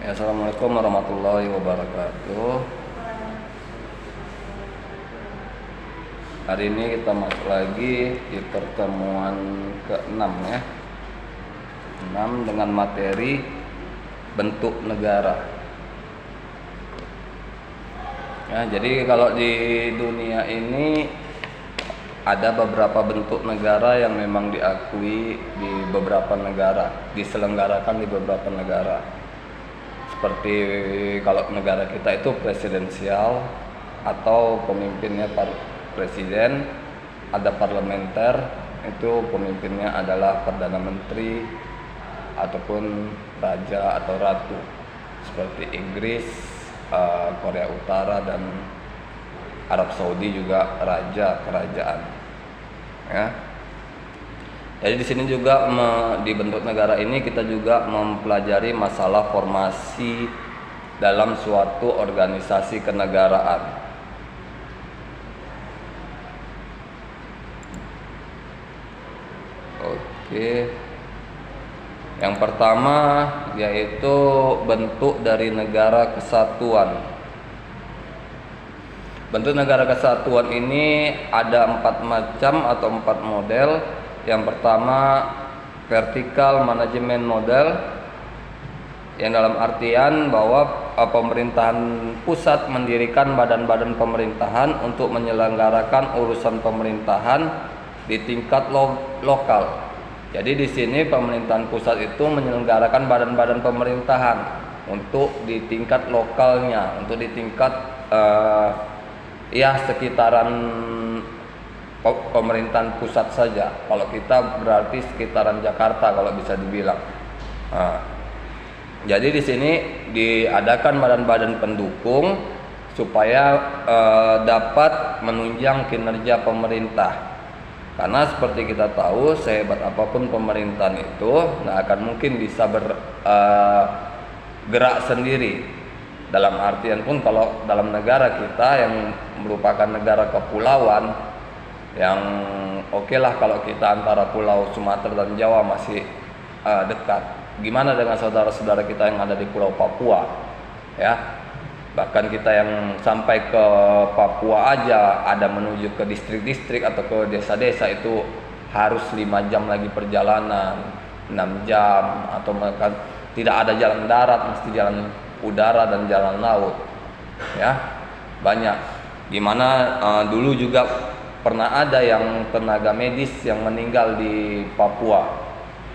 Ya, Assalamualaikum warahmatullahi wabarakatuh. Hari ini kita masuk lagi di pertemuan ke-6 ya. 6 dengan materi bentuk negara. Ya, jadi kalau di dunia ini ada beberapa bentuk negara yang memang diakui di beberapa negara, diselenggarakan di beberapa negara. Seperti kalau negara kita itu presidensial atau pemimpinnya presiden, ada parlementer, itu pemimpinnya adalah perdana menteri ataupun raja atau ratu, seperti Inggris, Korea Utara, dan Arab Saudi juga raja kerajaan. Ya. Jadi di sini juga di bentuk negara ini kita juga mempelajari masalah formasi dalam suatu organisasi kenegaraan. Oke. Yang pertama yaitu bentuk dari negara kesatuan. Bentuk negara kesatuan ini ada 4 macam atau 4 model. Yang pertama vertikal manajemen model, yang dalam artian bahwa pemerintahan pusat mendirikan badan-badan pemerintahan untuk menyelenggarakan urusan pemerintahan di tingkat lokal. Jadi di sini pemerintahan pusat itu menyelenggarakan badan-badan pemerintahan untuk di tingkat lokalnya, untuk di tingkat sekitaran pemerintahan pusat saja. Kalau kita berarti sekitaran Jakarta kalau bisa dibilang. Jadi di sini diadakan badan-badan pendukung supaya dapat menunjang kinerja pemerintah. Karena seperti kita tahu, sehebat apapun pemerintahan itu nggak akan mungkin bisa bergerak sendiri. Dalam artian pun kalau dalam negara kita yang merupakan negara kepulauan, yang oke lah kalau kita antara Pulau Sumatera dan Jawa masih dekat. Gimana dengan saudara-saudara kita yang ada di Pulau Papua? Ya, bahkan kita yang sampai ke Papua aja ada menuju ke distrik-distrik atau ke desa-desa itu harus 5 jam lagi perjalanan, 6 jam, atau bahkan tidak ada jalan darat, mesti jalan udara dan jalan laut. Ya, banyak. Gimana dulu juga pernah ada yang tenaga medis yang meninggal di Papua.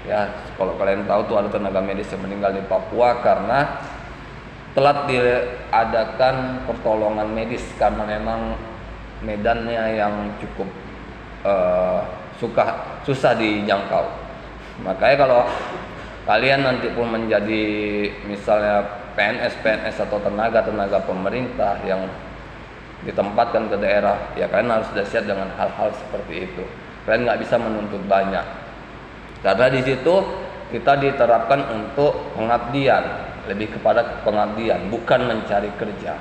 Ya, kalau kalian tahu tuh ada tenaga medis yang meninggal di Papua karena telat diadakan pertolongan medis karena memang medannya yang cukup susah dijangkau. Makanya kalau kalian nanti pun menjadi misalnya PNS atau tenaga pemerintah yang ditempatkan ke daerah, ya kalian harus sudah siap dengan hal-hal seperti itu. Kalian nggak bisa menuntut banyak, karena di situ kita diterapkan untuk pengabdian, lebih kepada pengabdian, bukan mencari kerja.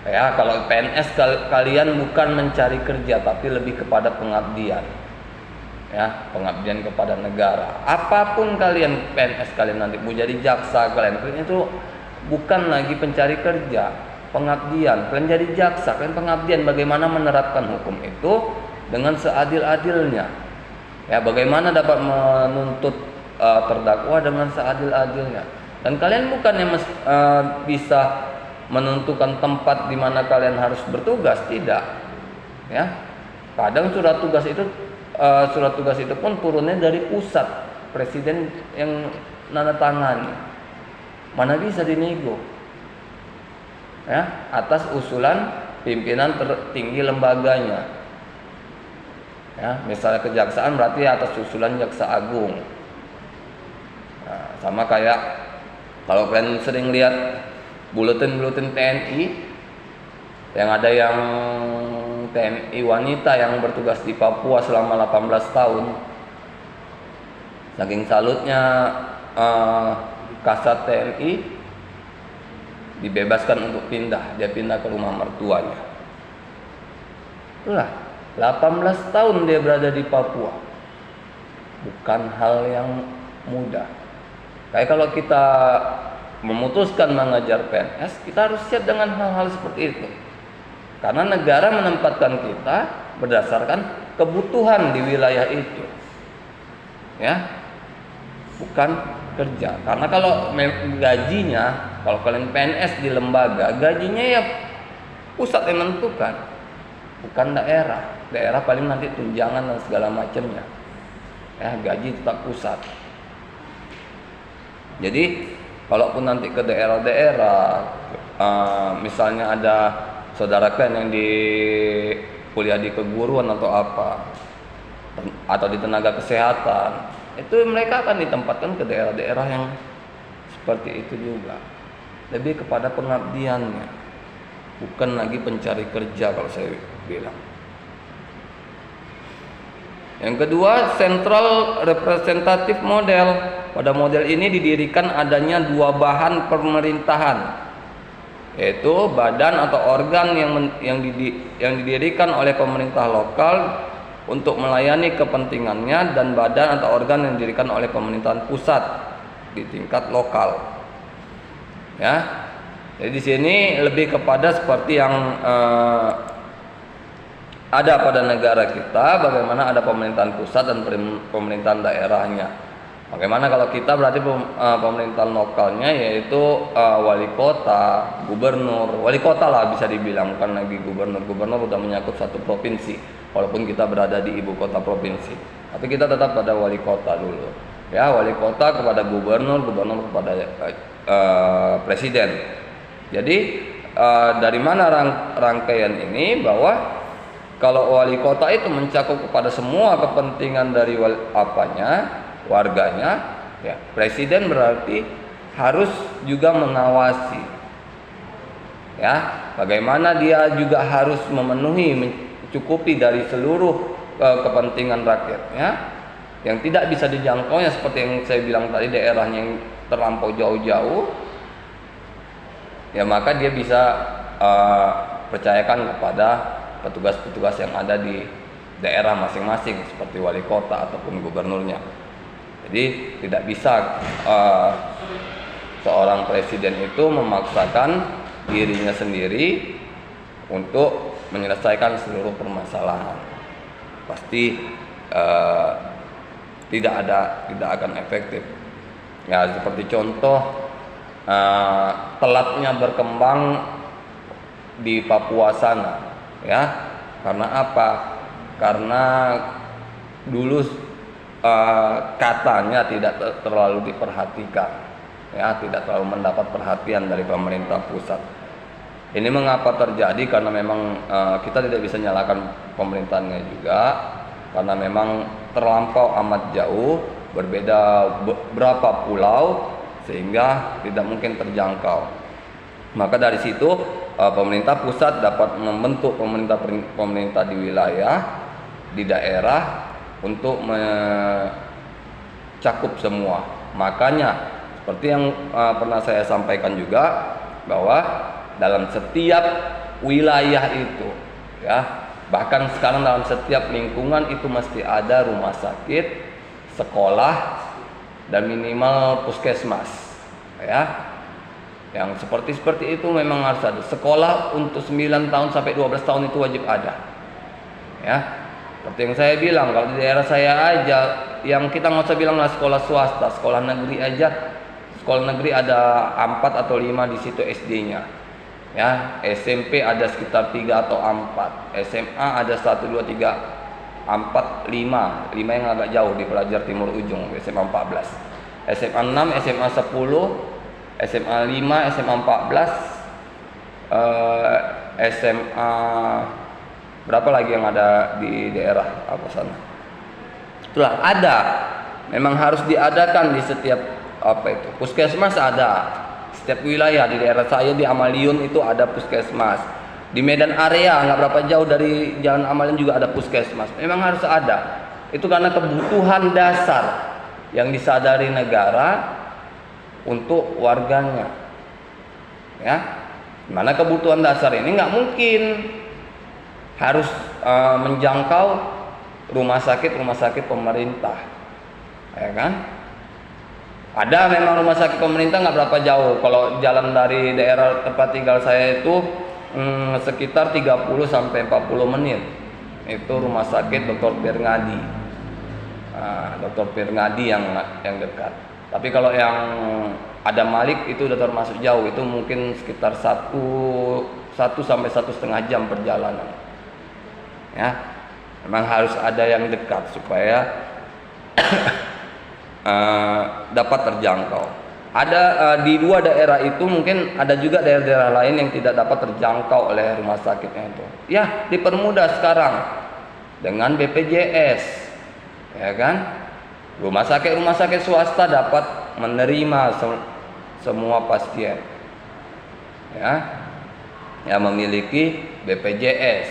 Ya, kalau PNS kalian bukan mencari kerja, tapi lebih kepada pengabdian. Ya, pengabdian kepada negara. Apapun kalian PNS kalian nanti mau jadi jaksa kalian itu bukan lagi pencari kerja. Pengabdian, kalian jadi jaksa, kalian pengabdian bagaimana menerapkan hukum itu dengan seadil-adilnya. Ya, bagaimana dapat menuntut terdakwa dengan seadil-adilnya. Dan kalian bukan yang bisa menentukan tempat di mana kalian harus bertugas, tidak. Ya. Kadang surat tugas itu pun turunnya dari pusat, presiden yang nandatangani. Mana bisa dinego? Ya, atas usulan pimpinan tertinggi lembaganya. Ya, misalnya kejaksaan berarti atas usulan jaksa agung. Nah, sama kayak kalau kalian sering lihat buletin TNI, yang ada yang TNI wanita yang bertugas di Papua selama 18 tahun. Saking salutnya Kasat TNI dibebaskan untuk dia pindah ke rumah mertuanya. Itulah 18 tahun dia berada di Papua. Bukan hal yang mudah. Kayak kalau kita memutuskan mengajar PNS, kita harus siap dengan hal-hal seperti itu. Karena negara menempatkan kita berdasarkan kebutuhan di wilayah itu. Ya. Bukan kerja. Karena kalau gajinya, kalau kalian PNS di lembaga, gajinya ya pusat yang menentukan, bukan daerah. Daerah paling nanti tunjangan dan segala macamnya. Ya, gaji tetap pusat. Jadi kalaupun nanti ke daerah-daerah, misalnya ada saudara kalian yang di kuliah di keguruan atau apa, atau di tenaga kesehatan, itu mereka akan ditempatkan ke daerah-daerah yang seperti itu juga. Lebih kepada pengabdiannya, bukan lagi pencari kerja kalau saya bilang. Yang kedua, Central Representative Model. Pada model ini didirikan adanya dua bahan pemerintahan, yaitu badan atau organ yang didirikan oleh pemerintah lokal untuk melayani kepentingannya, dan badan atau organ yang didirikan oleh pemerintahan pusat di tingkat lokal. Ya, jadi di sini lebih kepada seperti yang ada pada negara kita, bagaimana ada pemerintahan pusat dan pemerintahan daerahnya. Bagaimana kalau kita berarti pemerintahan lokalnya, yaitu wali kota, gubernur, wali kota lah bisa dibilang, bukan lagi gubernur. Gubernur udah menyangkut satu provinsi, walaupun kita berada di ibu kota provinsi, tapi kita tetap pada wali kota dulu. Ya, wali kota kepada gubernur, gubernur kepada presiden. Jadi dari mana rangkaian ini, bahwa kalau wali kota itu mencakup kepada semua kepentingan dari warganya, ya, presiden berarti harus juga mengawasi, ya, bagaimana dia juga harus memenuhi, mencukupi dari seluruh kepentingan rakyatnya, yang tidak bisa dijangkaunya seperti yang saya bilang tadi, daerahnya yang terlampau jauh-jauh, ya, maka dia bisa percayakan kepada petugas-petugas yang ada di daerah masing-masing seperti wali kota ataupun gubernurnya. Jadi tidak bisa seorang presiden itu memaksakan dirinya sendiri untuk menyelesaikan seluruh permasalahan. Pasti tidak akan efektif. Ya, seperti contoh telatnya berkembang di Papua sana, ya. Karena apa? Karena dulu katanya tidak terlalu diperhatikan, ya, tidak terlalu mendapat perhatian dari pemerintah pusat. Ini mengapa terjadi? Karena memang kita tidak bisa nyalakan pemerintahannya juga, karena memang terlampau amat jauh, berbeda berapa pulau, sehingga tidak mungkin terjangkau. Maka dari situ pemerintah pusat dapat membentuk pemerintah di wilayah, di daerah, untuk mencakup semua. Makanya seperti yang pernah saya sampaikan juga, bahwa dalam setiap wilayah itu, ya, bahkan sekarang dalam setiap lingkungan itu mesti ada rumah sakit, sekolah, dan minimal puskesmas, ya. Yang seperti itu memang harus ada. Sekolah untuk 9 tahun sampai 12 tahun itu wajib ada, ya. Seperti yang saya bilang, kalau di daerah saya aja, yang kita nggak usah bilang lah sekolah swasta, sekolah negeri aja, sekolah negeri ada 4 atau 5 di situ SD-nya, ya. SMP ada sekitar 3 atau 4, SMA ada 1, 2, 3, 4, 5 yang agak jauh di Pelajar Timur Ujung, SMA 14, SMA 6, SMA 10, SMA 5, SMA 14, SMA berapa lagi yang ada di daerah apa sana. Itulah ada, memang harus diadakan di setiap puskesmas ada. Setiap wilayah, di daerah saya di Amaliun itu ada puskesmas. Di Medan area nggak berapa jauh dari Jalan Amaliun juga ada puskesmas. Memang harus ada. Itu karena kebutuhan dasar yang disadari negara untuk warganya, ya. Mana kebutuhan dasar ini nggak mungkin harus menjangkau rumah sakit pemerintah, ya kan? Ada memang rumah sakit pemerintah nggak berapa jauh. Kalau jalan dari daerah tempat tinggal saya itu sekitar 30 sampai 40 menit. Itu rumah sakit Dr. Pirngadi. Dr. Pirngadi yang dekat. Tapi kalau yang ada Malik itu udah termasuk jauh. Itu mungkin sekitar 1 sampai 1,5 jam perjalanan. Ya, memang harus ada yang dekat supaya dapat terjangkau. Ada di 2 daerah itu, mungkin ada juga daerah-daerah lain yang tidak dapat terjangkau oleh rumah sakitnya itu. Ya, dipermudah sekarang dengan BPJS, ya kan? Rumah sakit swasta dapat menerima semua pasien, ya, yang memiliki BPJS,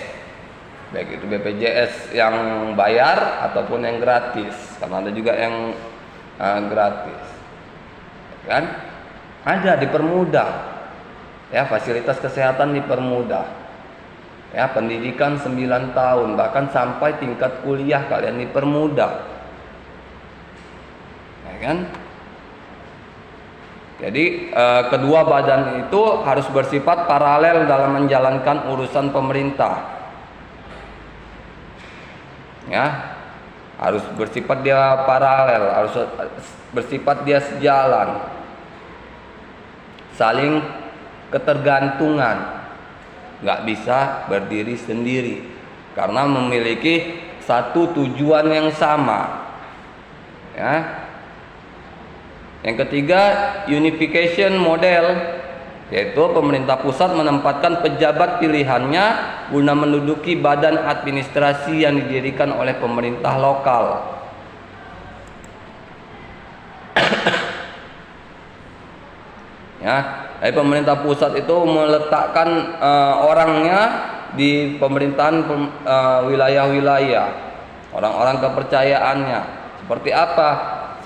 baik itu BPJS yang bayar ataupun yang gratis, karena ada juga yang gratis, kan? Ada, dipermudah, ya, fasilitas kesehatan dipermudah, ya, pendidikan 9 tahun bahkan sampai tingkat kuliah kalian dipermudah, ya kan? Jadi kedua badan itu harus bersifat paralel dalam menjalankan urusan pemerintah, ya. Harus bersifat dia paralel, harus bersifat dia sejalan, saling ketergantungan, nggak bisa berdiri sendiri karena memiliki satu tujuan yang sama, ya. Yang ketiga, unification model, yaitu pemerintah pusat menempatkan pejabat pilihannya guna menduduki badan administrasi yang didirikan oleh pemerintah lokal. Ya, pemerintah pusat itu meletakkan orangnya di pemerintahan wilayah-wilayah, orang-orang kepercayaannya. Seperti apa?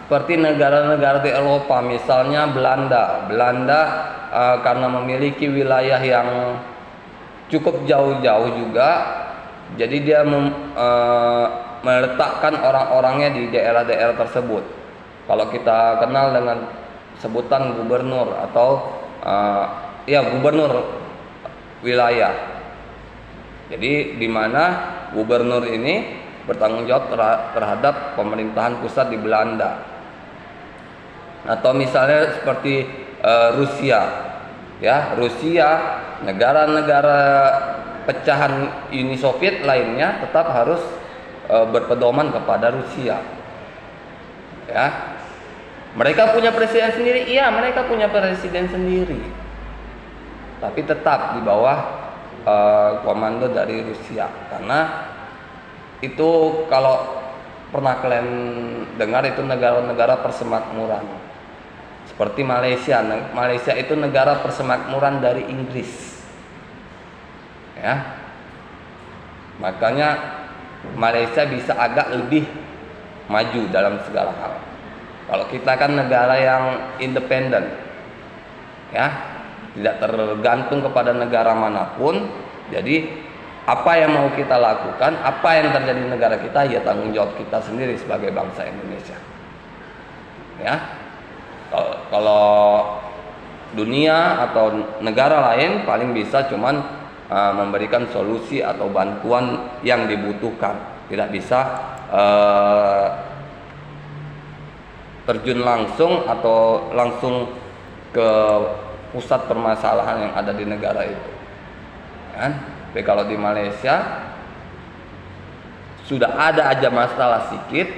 Seperti negara-negara di Eropa, misalnya Belanda. Karena memiliki wilayah yang cukup jauh-jauh juga, jadi dia meletakkan orang-orangnya di daerah-daerah tersebut. Kalau kita kenal dengan sebutan gubernur atau gubernur wilayah. Jadi di mana gubernur ini bertanggung jawab terhadap pemerintahan pusat di Belanda. Atau misalnya seperti Rusia, ya, negara-negara pecahan Uni Soviet lainnya tetap harus berpedoman kepada Rusia, ya. Mereka punya presiden sendiri, iya, mereka punya presiden sendiri, tapi tetap di bawah komando dari Rusia. Karena itu, kalau pernah kalian dengar, itu negara-negara persemakmuran. Seperti Malaysia itu negara persemakmuran dari Inggris, ya. Makanya Malaysia bisa agak lebih maju dalam segala hal. Kalau kita kan negara yang independen, ya, tidak tergantung kepada negara manapun. Jadi apa yang mau kita lakukan, apa yang terjadi di negara kita, ya tanggung jawab kita sendiri sebagai bangsa Indonesia, ya. Kalau dunia atau negara lain paling bisa cuman memberikan solusi atau bantuan yang dibutuhkan, tidak bisa terjun langsung atau langsung ke pusat permasalahan yang ada di negara itu, kan? Tapi kalau di Malaysia sudah ada aja masalah sedikit,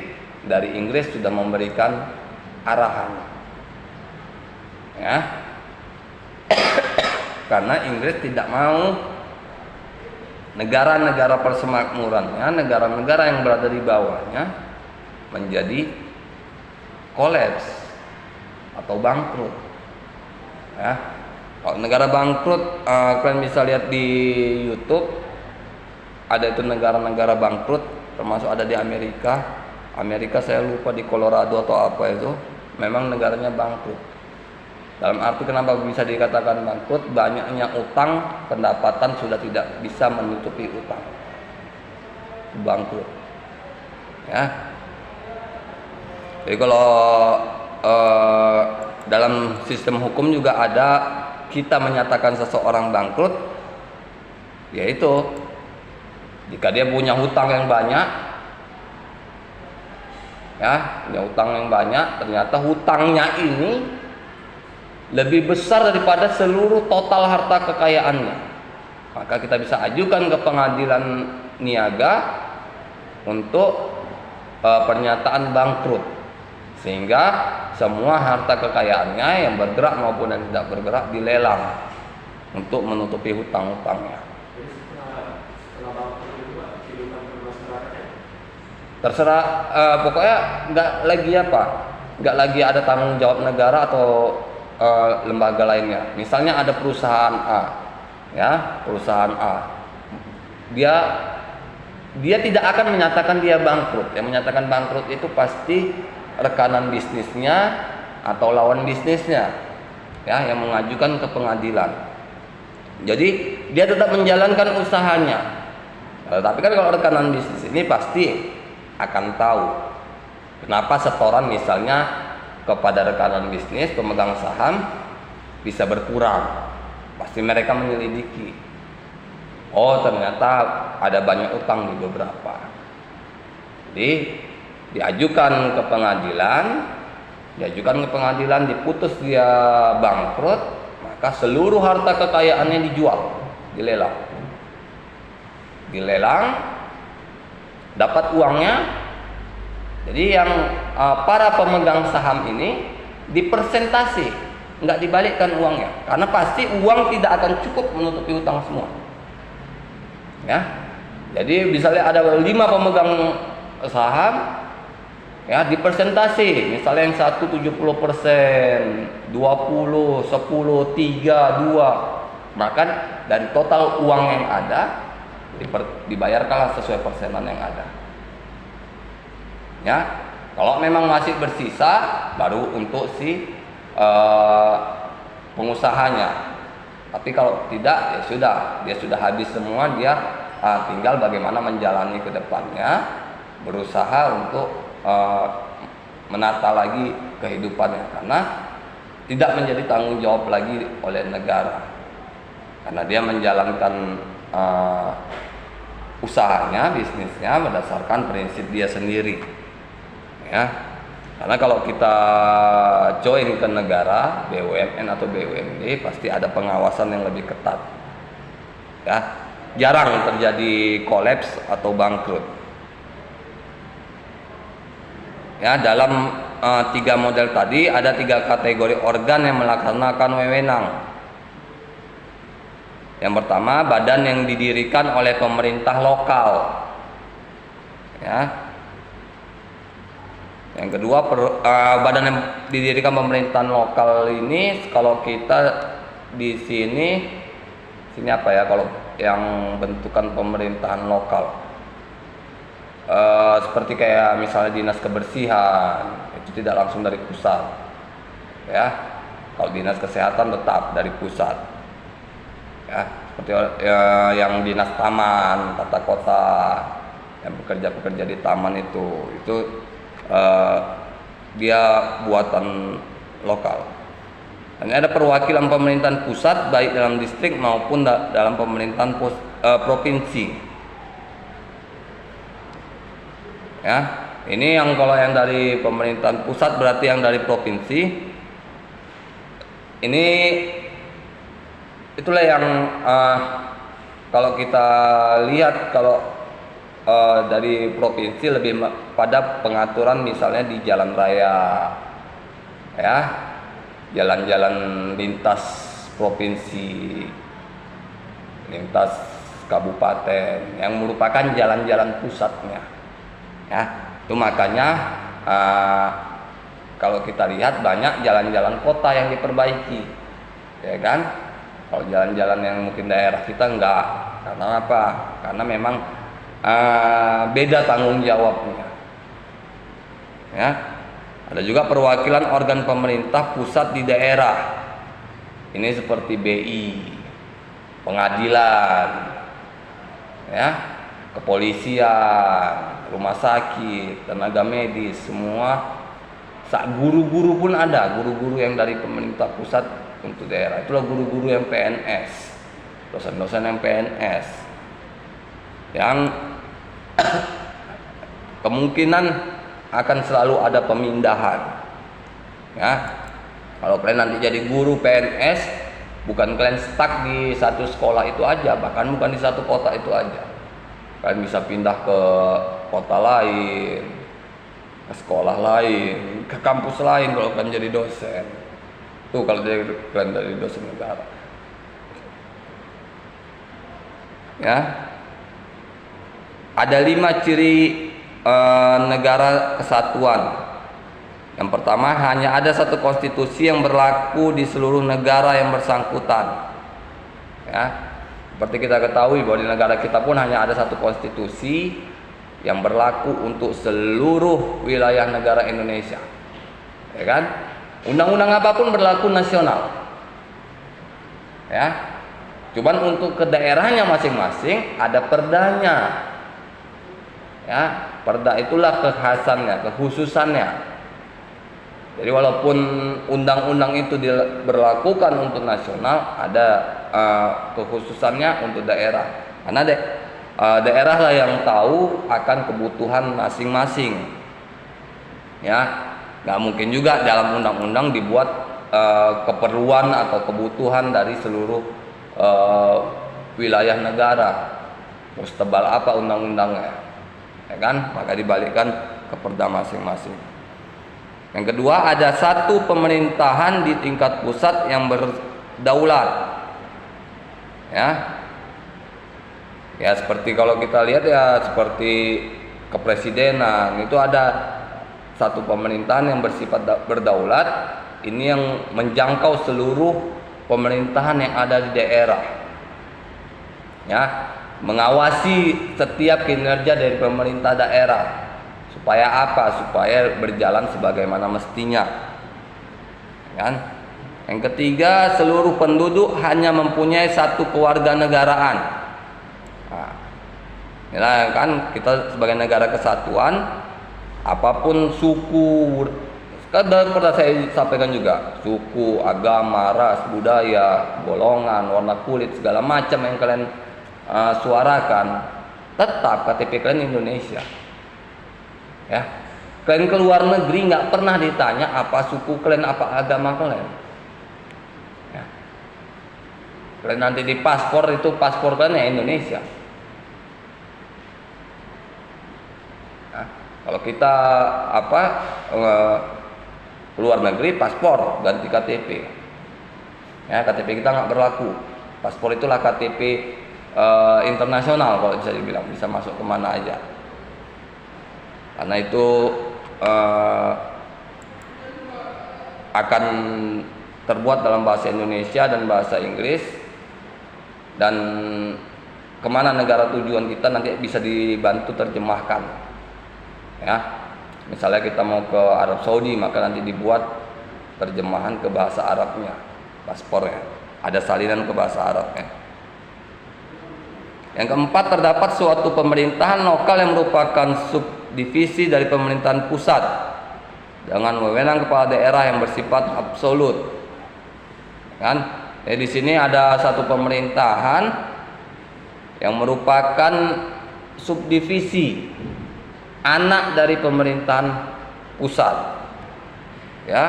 dari Inggris sudah memberikan arahan, ya. Karena Inggris tidak mau negara-negara persemakmurannya, negara-negara yang berada di bawahnya menjadi kolaps atau bangkrut, ya. Kalau negara bangkrut, kalian bisa lihat di YouTube, ada itu negara-negara bangkrut, termasuk ada di Amerika. Saya lupa di Colorado atau apa itu, memang negaranya bangkrut. Dalam arti kenapa bisa dikatakan bangkrut? Banyaknya utang, pendapatan sudah tidak bisa menutupi utang, bangkrut, ya. Jadi kalau eh, dalam sistem hukum juga ada, kita menyatakan seseorang bangkrut, yaitu jika dia punya hutang yang banyak, ya, punya hutang yang banyak, ternyata hutangnya ini lebih besar daripada seluruh total harta kekayaannya, maka kita bisa ajukan ke pengadilan niaga untuk pernyataan bangkrut, sehingga semua harta kekayaannya yang bergerak maupun yang tidak bergerak dilelang untuk menutupi hutang-hutangnya. Terserah, pokoknya nggak lagi ada tanggung jawab negara atau lembaga lainnya. Misalnya ada perusahaan A, ya, perusahaan A, dia tidak akan menyatakan dia bangkrut. Yang menyatakan bangkrut itu pasti rekanan bisnisnya atau lawan bisnisnya, ya, yang mengajukan ke pengadilan. Jadi dia tetap menjalankan usahanya. Tapi kan kalau rekanan bisnis ini pasti akan tahu kenapa setoran misalnya kepada rekanan bisnis pemegang saham bisa berkurang. Pasti mereka menyelidiki. Oh, ternyata ada banyak utang di beberapa. Jadi diajukan ke pengadilan, diputus dia bangkrut, maka seluruh harta kekayaannya dijual, dilelang, dapat uangnya. Jadi yang para pemegang saham ini dipersentasi, nggak dibalikkan uangnya, karena pasti uang tidak akan cukup menutupi utang semua. Ya, jadi misalnya ada 5 pemegang saham, ya, dipersentasi, misalnya yang satu 70%, 20, 10, 3, 2, maka dari total uang yang ada dibayarkanlah sesuai persenan yang ada. Ya, kalau memang masih bersisa baru untuk si pengusahanya. Tapi kalau tidak, ya sudah, dia sudah habis semua, dia tinggal bagaimana menjalani ke depannya, berusaha untuk menata lagi kehidupannya, karena tidak menjadi tanggung jawab lagi oleh negara, karena dia menjalankan usahanya, bisnisnya berdasarkan prinsip dia sendiri, ya. Karena kalau kita join ke negara, BUMN atau BUMD, pasti ada pengawasan yang lebih ketat, ya. Jarang terjadi kolaps atau bangkrut. Ya, dalam 3 model tadi ada 3 kategori organ yang melaksanakan wewenang. Yang pertama, badan yang didirikan oleh pemerintah lokal, ya. Yang kedua, badan yang didirikan pemerintahan lokal ini, kalau kita di sini apa ya, kalau yang bentukan pemerintahan lokal, seperti kayak misalnya dinas kebersihan, itu tidak langsung dari pusat, ya. Kalau dinas kesehatan tetap dari pusat, ya. Seperti yang dinas taman, tata kota, yang pekerja di taman itu dia buatan lokal. Dan ada perwakilan pemerintahan pusat baik dalam distrik maupun dalam pemerintahan provinsi. Ya, ini yang kalau yang dari pemerintahan pusat berarti yang dari provinsi. Ini itulah yang kalau kita lihat, kalau dari provinsi lebih pada pengaturan misalnya di jalan raya, ya, jalan-jalan lintas provinsi, lintas kabupaten yang merupakan jalan-jalan pusatnya, ya. Itu makanya kalau kita lihat banyak jalan-jalan kota yang diperbaiki, ya kan. Kalau jalan-jalan yang mungkin daerah kita enggak, karena apa? Karena memang beda tanggung jawabnya, ya. Ada juga perwakilan organ pemerintah pusat di daerah. Ini seperti BI, pengadilan, ya, kepolisian, rumah sakit, tenaga medis, semua Guru-guru pun ada, guru-guru yang dari pemerintah pusat untuk daerah. Itulah guru-guru yang PNS, dosen-dosen yang PNS, yang kemungkinan akan selalu ada pemindahan. Ya, kalau kalian nanti jadi guru PNS, bukan kalian stuck di satu sekolah itu aja, bahkan bukan di satu kota itu aja. Kalian bisa pindah ke kota lain, ke sekolah lain, ke kampus lain kalau kalian jadi dosen. Tuh kalau kalian dari dosen negara. Ya, ada 5 ciri negara kesatuan. Yang pertama, hanya ada satu konstitusi yang berlaku di seluruh negara yang bersangkutan. Ya, seperti kita ketahui bahwa di negara kita pun hanya ada satu konstitusi yang berlaku untuk seluruh wilayah negara Indonesia. Ya kan? Undang-undang apapun berlaku nasional. Ya. Cuman untuk ke daerahnya masing-masing ada perdanya. Ya, perda itulah kekhasannya, kekhususannya. Jadi walaupun undang-undang itu diberlakukan untuk nasional, ada kekhususannya untuk daerah. Karena daerah lah yang tahu akan kebutuhan masing-masing. Ya, nggak mungkin juga dalam undang-undang dibuat keperluan atau kebutuhan dari seluruh wilayah negara. Mau setebal apa undang-undangnya, ya kan? Maka dibalikkan ke perda masing-masing. Yang kedua, ada satu pemerintahan di tingkat pusat yang berdaulat. Ya. Ya, seperti kalau kita lihat ya seperti kepresidenan, itu ada satu pemerintahan yang bersifat berdaulat. Ini yang menjangkau seluruh pemerintahan yang ada di daerah. Ya, mengawasi setiap kinerja dari pemerintah daerah. Supaya apa? Supaya berjalan sebagaimana mestinya. Kan? Yang ketiga, seluruh penduduk hanya mempunyai satu kewarganegaraan. Nah, inilah kan kita sebagai negara kesatuan, apapun suku, pernah saya sampaikan juga, suku, agama, ras, budaya, golongan, warna kulit, segala macam yang kalian suarakan, tetap KTP kalian Indonesia. Ya, kalian ke luar negeri nggak pernah ditanya apa suku kalian, apa agama kalian. Ya. Kalian nanti di paspor itu paspor kalian ya Indonesia. Ya. Kalau kita keluar negeri paspor ganti KTP. Ya, KTP kita nggak berlaku. Paspor itulah KTP internasional kalau bisa dibilang, bisa masuk kemana aja. Karena itu akan terbuat dalam bahasa Indonesia dan bahasa Inggris, dan kemana negara tujuan kita nanti bisa dibantu terjemahkan. Ya, misalnya kita mau ke Arab Saudi, maka nanti dibuat terjemahan ke bahasa Arabnya, paspornya, ada salinan ke bahasa Arabnya. Yang keempat, terdapat suatu pemerintahan lokal yang merupakan subdivisi dari pemerintahan pusat dengan wewenang kepala daerah yang bersifat absolut. Kan? Di sini ada satu pemerintahan yang merupakan subdivisi anak dari pemerintahan pusat. Ya.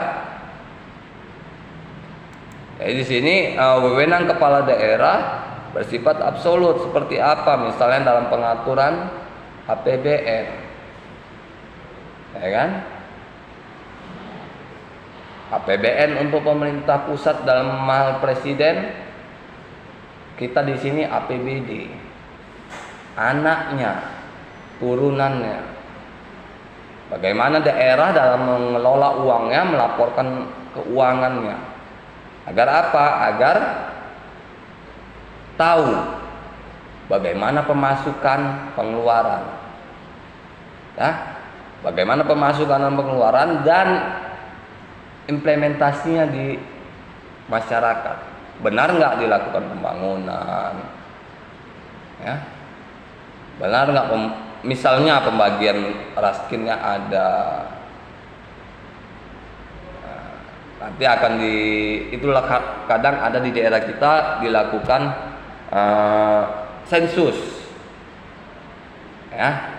Di sini wewenang kepala daerah bersifat absolut. Seperti apa? Misalnya dalam pengaturan APBN, ya kan? APBN untuk pemerintah pusat dalam hal presiden, kita di sini APBD, anaknya, turunannya. Bagaimana daerah dalam mengelola uangnya, melaporkan keuangannya. Agar apa? Agar tahu bagaimana pemasukan pengeluaran, ya, bagaimana pemasukan dan pengeluaran dan implementasinya di masyarakat. Benar nggak dilakukan pembangunan, ya, benar nggak misalnya pembagian raskinnya ada, Nanti akan itulah kadang ada di daerah kita dilakukan sensus, ya.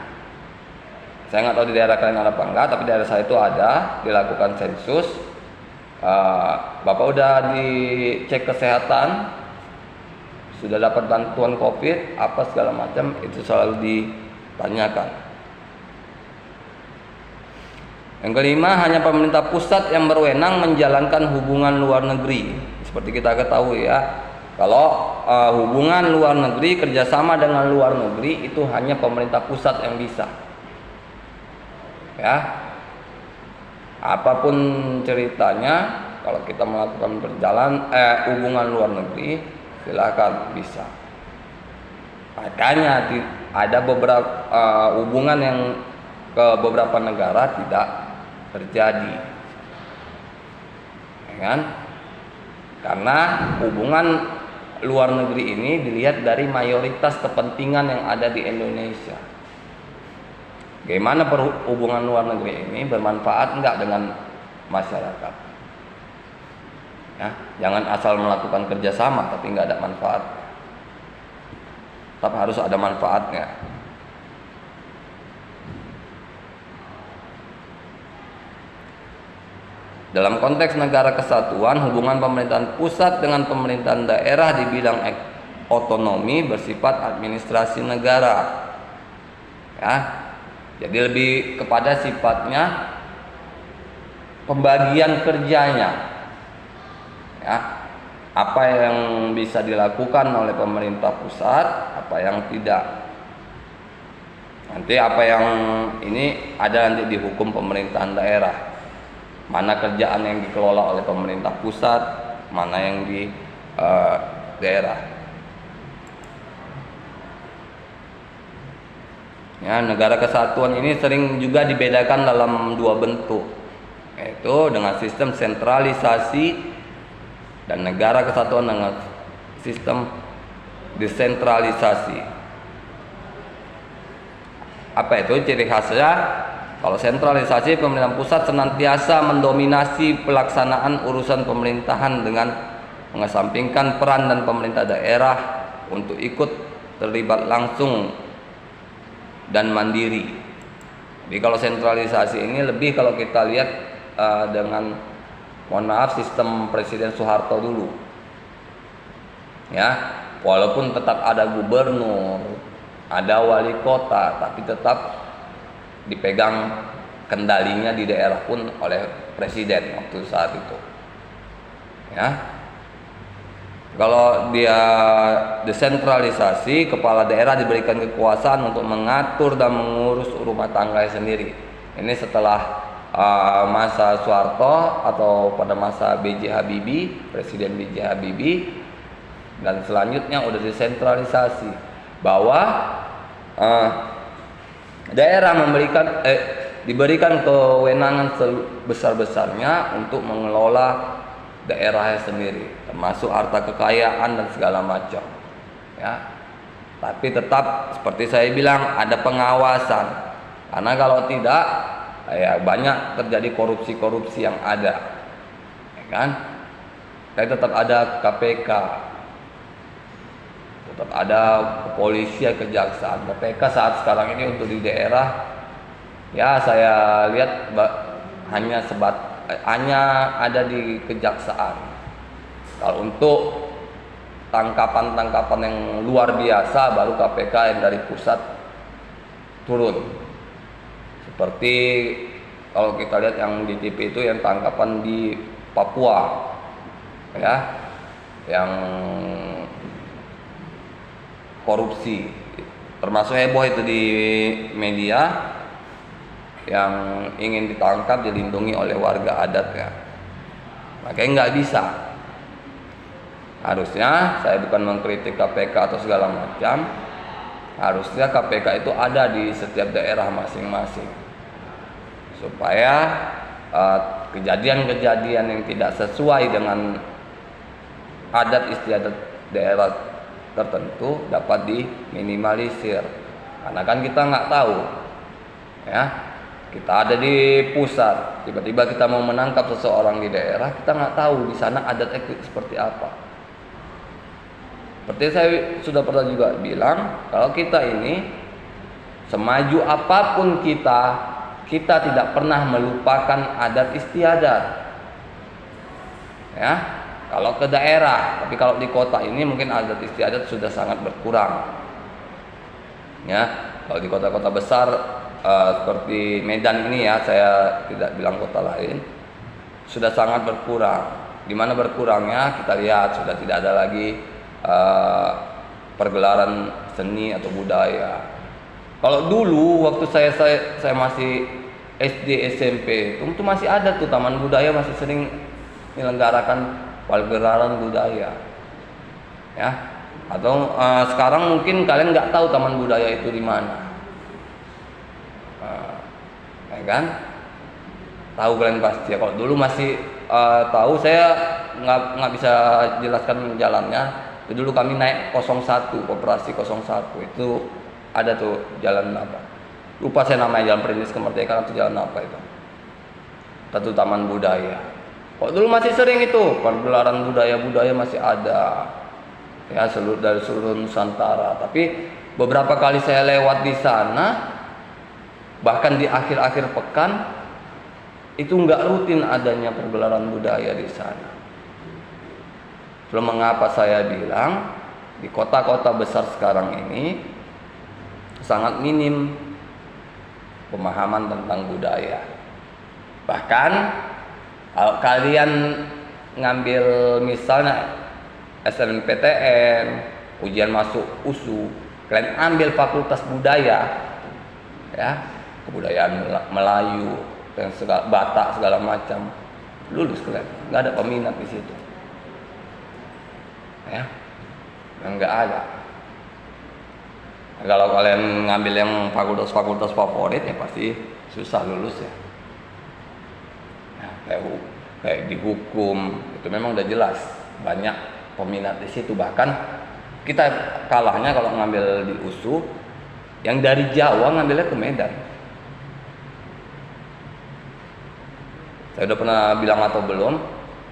Saya nggak tahu di daerah kalian ada apa enggak, tapi daerah saya itu ada dilakukan sensus. Bapak udah dicek kesehatan, sudah dapat bantuan COVID, apa segala macam, itu selalu ditanyakan. Yang kelima, hanya pemerintah pusat yang berwenang menjalankan hubungan luar negeri. Seperti kita ketahui ya, kalau hubungan luar negeri, kerjasama dengan luar negeri itu hanya pemerintah pusat yang bisa. Ya, apapun ceritanya, kalau kita melakukan hubungan luar negeri, silakan bisa. Makanya ada beberapa hubungan yang ke beberapa negara tidak terjadi, ya kan? Karena hubungan luar negeri ini dilihat dari mayoritas kepentingan yang ada di Indonesia. Bagaimana hubungan luar negeri ini bermanfaat enggak dengan masyarakat? Ya, jangan asal melakukan kerjasama tapi enggak ada manfaat. Tetap harus ada manfaatnya. Dalam konteks negara kesatuan, hubungan pemerintahan pusat dengan pemerintahan daerah di bidang otonomi bersifat administrasi negara. Ya. Jadi lebih kepada sifatnya pembagian kerjanya, ya, apa yang bisa dilakukan oleh pemerintah pusat, apa yang tidak. Nanti apa yang ini ada nanti di hukum pemerintahan daerah, mana kerjaan yang dikelola oleh pemerintah pusat, mana yang di daerah. Ya, negara kesatuan ini sering juga dibedakan dalam dua bentuk, yaitu dengan sistem sentralisasi dan negara kesatuan dengan sistem desentralisasi. Apa itu ciri khasnya? Kalau sentralisasi, pemerintahan pusat senantiasa mendominasi pelaksanaan urusan pemerintahan dengan mengesampingkan peran dan pemerintah daerah untuk ikut terlibat langsung dan mandiri. Jadi kalau sentralisasi ini lebih kalau kita lihat dengan, mohon maaf, sistem Presiden Soeharto dulu. Ya, walaupun tetap ada gubernur, ada wali kota, tapi tetap dipegang kendalinya di daerah pun oleh presiden waktu saat itu. Ya. Kalau dia desentralisasi, kepala daerah diberikan kekuasaan untuk mengatur dan mengurus rumah tangga sendiri. Ini setelah masa Soeharto atau pada masa B.J. Habibie, Presiden B.J. Habibie, dan selanjutnya udah desentralisasi, bahwa daerah diberikan kewenangan sebesar-besarnya untuk mengelola daerahnya sendiri, termasuk harta kekayaan dan segala macam, ya. Tapi tetap seperti saya bilang, ada pengawasan, karena kalau tidak, ya banyak terjadi korupsi-korupsi yang ada, ya kan? Tapi tetap ada KPK, tetap ada kepolisian, kejaksaan. KPK saat sekarang ini untuk di daerah, ya saya lihat hanya ada di kejaksaan. Kalau untuk tangkapan-tangkapan yang luar biasa, baru KPK yang dari pusat turun. Seperti kalau kita lihat yang di TV itu yang tangkapan di Papua, ya, yang korupsi, termasuk heboh itu di media, yang ingin ditangkap dilindungi oleh warga adat, ya. Makanya nggak bisa. Harusnya, saya bukan mengkritik KPK atau segala macam, harusnya KPK itu ada di setiap daerah masing-masing, supaya kejadian-kejadian yang tidak sesuai dengan adat istiadat daerah tertentu dapat diminimalisir. Karena kan kita nggak tahu, ya. Kita ada di pusat, tiba-tiba kita mau menangkap seseorang di daerah, kita nggak tahu di sana adat etik seperti apa. Seperti saya sudah pernah juga bilang, kalau kita ini semaju apapun kita tidak pernah melupakan adat istiadat. Ya, kalau ke daerah, tapi kalau di kota ini mungkin adat istiadat sudah sangat berkurang. Ya, kalau di kota-kota besar seperti Medan ini ya, saya tidak bilang kota lain, sudah sangat berkurang. Di mana berkurangnya kita lihat sudah tidak ada lagi pergelaran seni atau budaya. Kalau dulu waktu saya masih SD SMP itu masih ada tuh taman budaya, masih sering menyelenggarakan pergelaran budaya. Ya. Atau sekarang mungkin kalian nggak tahu taman budaya itu di mana. Ya kan? Tahu kalian pasti ya. Kalau dulu masih tahu, saya nggak bisa jelaskan jalannya. Dulu kami naik 01, Koperasi 01 itu ada tuh jalan apa? Lupa saya namanya, Jalan Perintis Kemerdekaan atau jalan apa itu. Satu taman budaya. Kok dulu masih sering itu pergelaran budaya masih ada. Ya, dari seluruh Nusantara. Tapi beberapa kali saya lewat di sana, bahkan di akhir-akhir pekan itu nggak rutin adanya pergelaran budaya di sana. Belum mengapa saya bilang di kota-kota besar sekarang ini sangat minim pemahaman tentang budaya. Bahkan kalau kalian ngambil misalnya SNMPTN, ujian masuk USU, kalian ambil fakultas budaya, ya, kebudayaan Melayu, dan Batak segala macam, lulus kalian, nggak ada peminat di situ, ya, nggak ada. Nah, kalau kalian ngambil yang fakultas favorit ya pasti susah lulus ya. Nah, kayak di hukum itu memang udah jelas banyak peminat di situ, bahkan kita kalahnya kalau ngambil di USU yang dari Jawa ngambilnya ke Medan. Saya udah pernah bilang atau belum,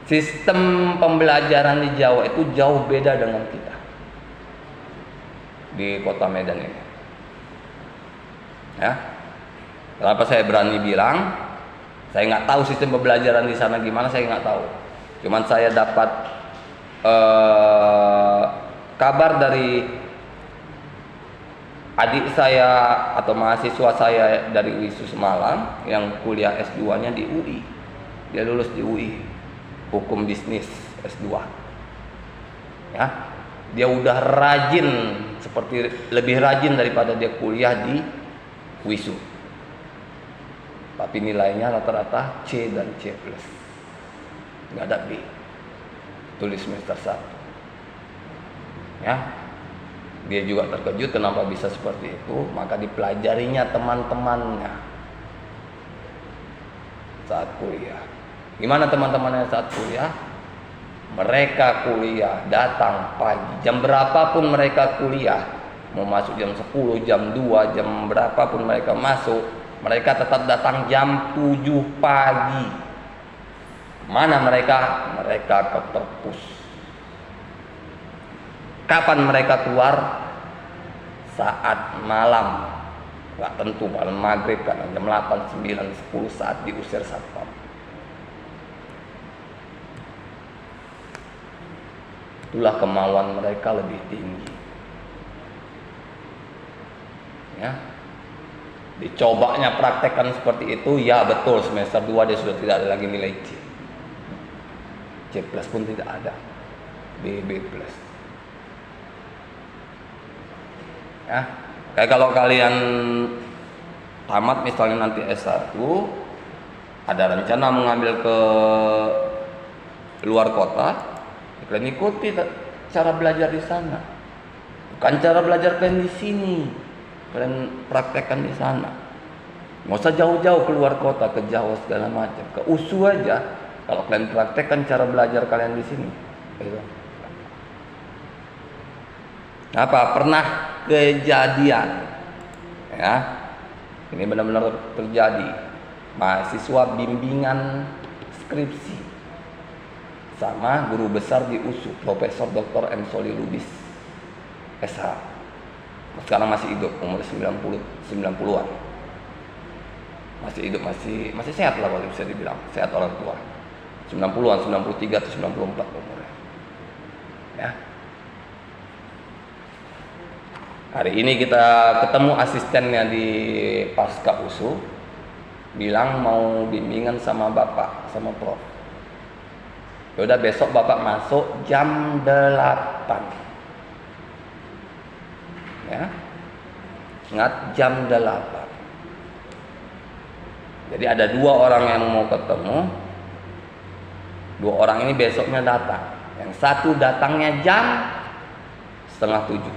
sistem pembelajaran di Jawa itu jauh beda dengan kita di kota Medan ini. Ya, kenapa saya berani bilang? Saya nggak tahu sistem pembelajaran di sana gimana, saya nggak tahu. Cuman saya dapat kabar dari adik saya atau mahasiswa saya dari UISU Semalang yang kuliah S2-nya di UI. Dia lulus di UI, hukum bisnis S2. Ya, dia udah rajin, seperti lebih rajin daripada dia kuliah di UISU. Tapi nilainya rata-rata C dan C+. Nggak ada B. Tulis semester 1. Ya. Dia juga terkejut kenapa bisa seperti itu, maka dipelajarinya teman-temannya saat kuliah. Gimana teman-temannya saat kuliah? Mereka kuliah datang pagi, jam berapapun mereka kuliah, mau masuk jam 10, jam 2, jam berapapun mereka masuk, mereka tetap datang jam 7 pagi. Mana mereka? Mereka ke perpus. Kapan mereka keluar? Saat malam. Gak tentu, malam maghrib, karena jam 8, 9, 10 saat diusir satpam. Itulah kemauan mereka lebih tinggi. Ya. Dicobanya praktekkan seperti itu, ya betul, semester 2 dia sudah tidak ada lagi nilai C. C+ pun tidak ada. B+. Ya, kayak kalau kalian tamat misalnya nanti S1, ada rencana mengambil ke luar kota, kalian ikuti cara belajar di sana. Bukan cara belajar kalian di sini. Kalian praktekkan di sana. Nggak usah jauh-jauh keluar kota, ke Jawa segala macam, ke USU aja. Kalau kalian praktekkan cara belajar kalian di sini, gitu. Apa pernah kejadian? Ya, ini benar-benar terjadi. mahasiswa bimbingan skripsi sama guru besar di USU, Profesor Dr. M. Soli Lubis SH. Sekarang masih hidup, umur 90-an. Masih hidup, masih sehat lah kalau bisa dibilang, sehat orang tua. 90-an, 93 atau 94 umurnya. Ya. Hari ini kita ketemu asistennya di Pasca USU, bilang mau bimbingan sama Bapak, sama Prof. Yaudah besok Bapak masuk jam 8. Ya. Ingat jam 8. Jadi ada 2 orang yang mau ketemu. 2 orang ini besoknya datang. Yang satu datangnya jam 6:30.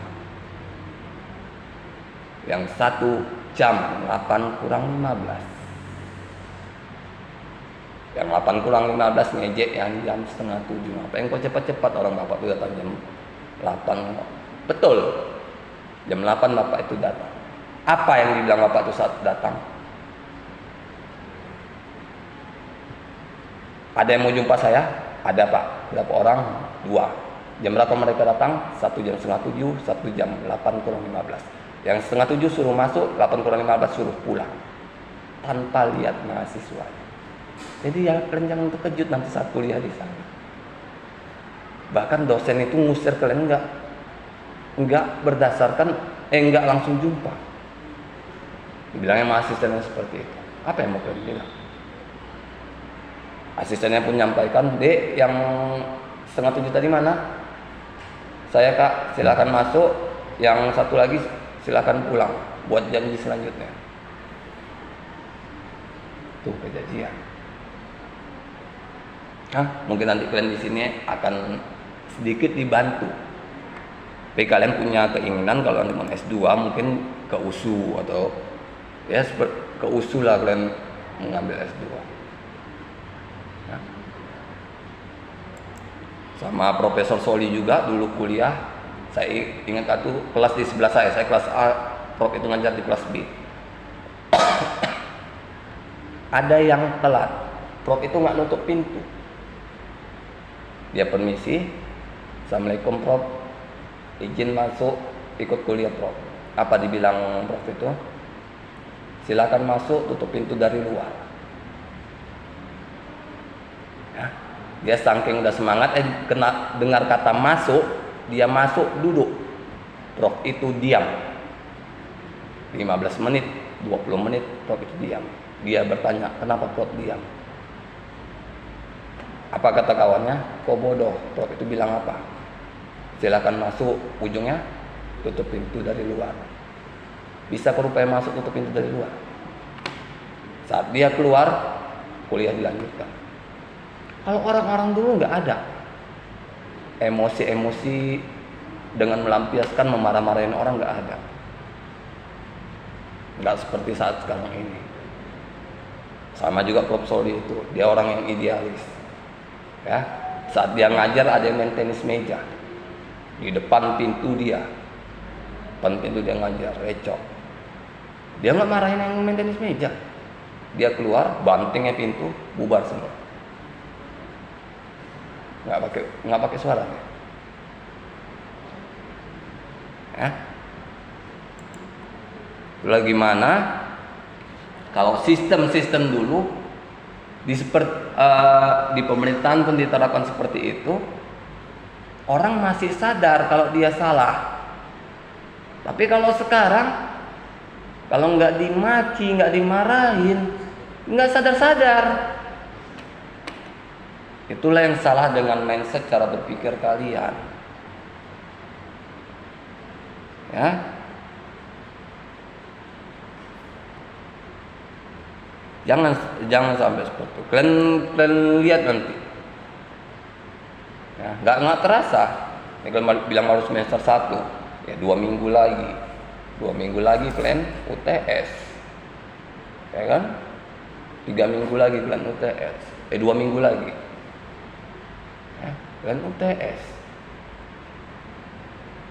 Yang satu jam 8:15. Yang 8:15 ngejek yang jam 6:30. Apa yang kok cepat-cepat, orang Bapak itu datang jam 8. Betul. Jam 8 Bapak itu datang. Apa yang dibilang Bapak itu saat datang? Ada yang mau jumpa saya? Ada Pak. Berapa orang? 2. Jam berapa mereka datang? 1 jam 6:30, 1 jam 8:15. Yang 6:30 suruh masuk, 8:15 suruh pulang. Tanpa lihat mahasiswa. Jadi ya kalian jangan terkejut nanti saat kuliah di sana. Bahkan dosen itu ngusir kalian enggak berdasarkan enggak langsung jumpa. Dibilangnya mahasiswanya seperti itu. Apa yang mau kalian bilang? Asistennya pun menyampaikan, "Dek, yang 6:30 tadi mana?" "Saya Kak, silakan masuk. Yang satu lagi silakan pulang buat janji selanjutnya." Tuh kejadian. Mungkin nanti kalian di sini akan sedikit dibantu. Tapi kalian punya keinginan kalau nanti mau S2 mungkin ke USU atau ya ke USU lah kalian mengambil S2. Sama Profesor Soli juga dulu kuliah, saya ingat itu kelas di sebelah saya kelas A, Prof itu ngajar di kelas B. Ada yang telat, Prof itu nggak nutup pintu. Dia permisi, "Assalamualaikum Prof, izin masuk ikut kuliah Prof." Apa dibilang Prof itu? "Silakan masuk, tutup pintu dari luar." Ya. Dia saking udah semangat, kena dengar kata masuk, dia masuk duduk. Prof itu diam. 15 menit, 20 menit Prof itu diam. Dia bertanya, "Kenapa Prof diam?" Apa kata kawannya? "Kok bodoh?" Prof itu bilang apa? "Silakan masuk." Ujungnya tutup pintu dari luar. Bisa rupanya masuk tutup pintu dari luar. Saat dia keluar, kuliah dilanjutkan. Kalau orang-orang dulu nggak ada emosi-emosi dengan melampiaskan memarah-marahin orang, nggak ada. Nggak seperti saat sekarang ini. Sama juga Prof Soli itu, dia orang yang idealis. Ya, saat dia ngajar ada yang main tenis meja di depan pintu dia, ngajar recok. Dia nggak marahin yang main tenis meja. Dia keluar, bantingnya pintu, bubar semua. Nggak pakai suara. Ya. Itulah gimana kalau sistem-sistem dulu di pemerintahan pun diterapkan seperti itu, orang masih sadar kalau dia salah. Tapi kalau sekarang, kalau nggak dimaki, nggak dimarahin, nggak sadar-sadar. Itulah yang salah dengan mindset cara berpikir kalian. Ya. Jangan sampai seperti itu. Kalian lihat nanti. Ya, nggak terasa. Ini kalian bilang harus semester 1. Ya 2 minggu lagi. 2 minggu lagi kalian UTS. Ya kan? 3 minggu lagi kalian UTS. 2 minggu lagi. Dan UTS.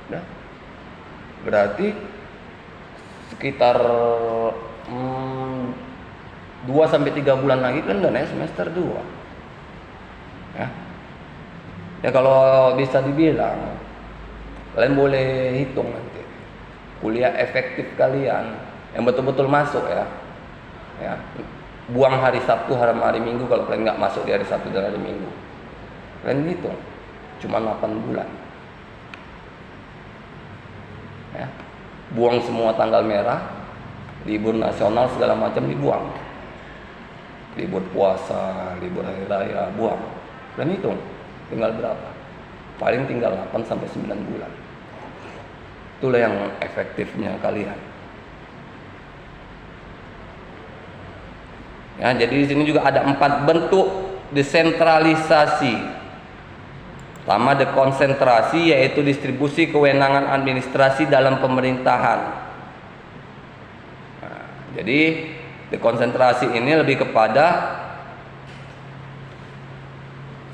Nah, berarti sekitar 2 sampai 3 bulan lagi kan udah naik semester 2. Ya. Ya kalau bisa dibilang, kalian boleh hitung nanti kuliah efektif kalian yang betul-betul masuk ya. Ya. Buang hari Sabtu, hari Minggu kalau kalian nggak masuk di hari Sabtu dan hari Minggu. Kalian hitung, cuma 8 bulan. Ya. Buang semua tanggal merah, libur nasional segala macam dibuang. Libur puasa, libur hari raya, buang. Dan hitung, tinggal berapa? Paling tinggal 8 sampai 9 bulan. Itulah yang efektifnya kalian. Ya, jadi di sini juga ada 4 bentuk desentralisasi. Pertama, dekonsentrasi, yaitu distribusi kewenangan administrasi dalam pemerintahan. Nah, jadi dekonsentrasi ini lebih kepada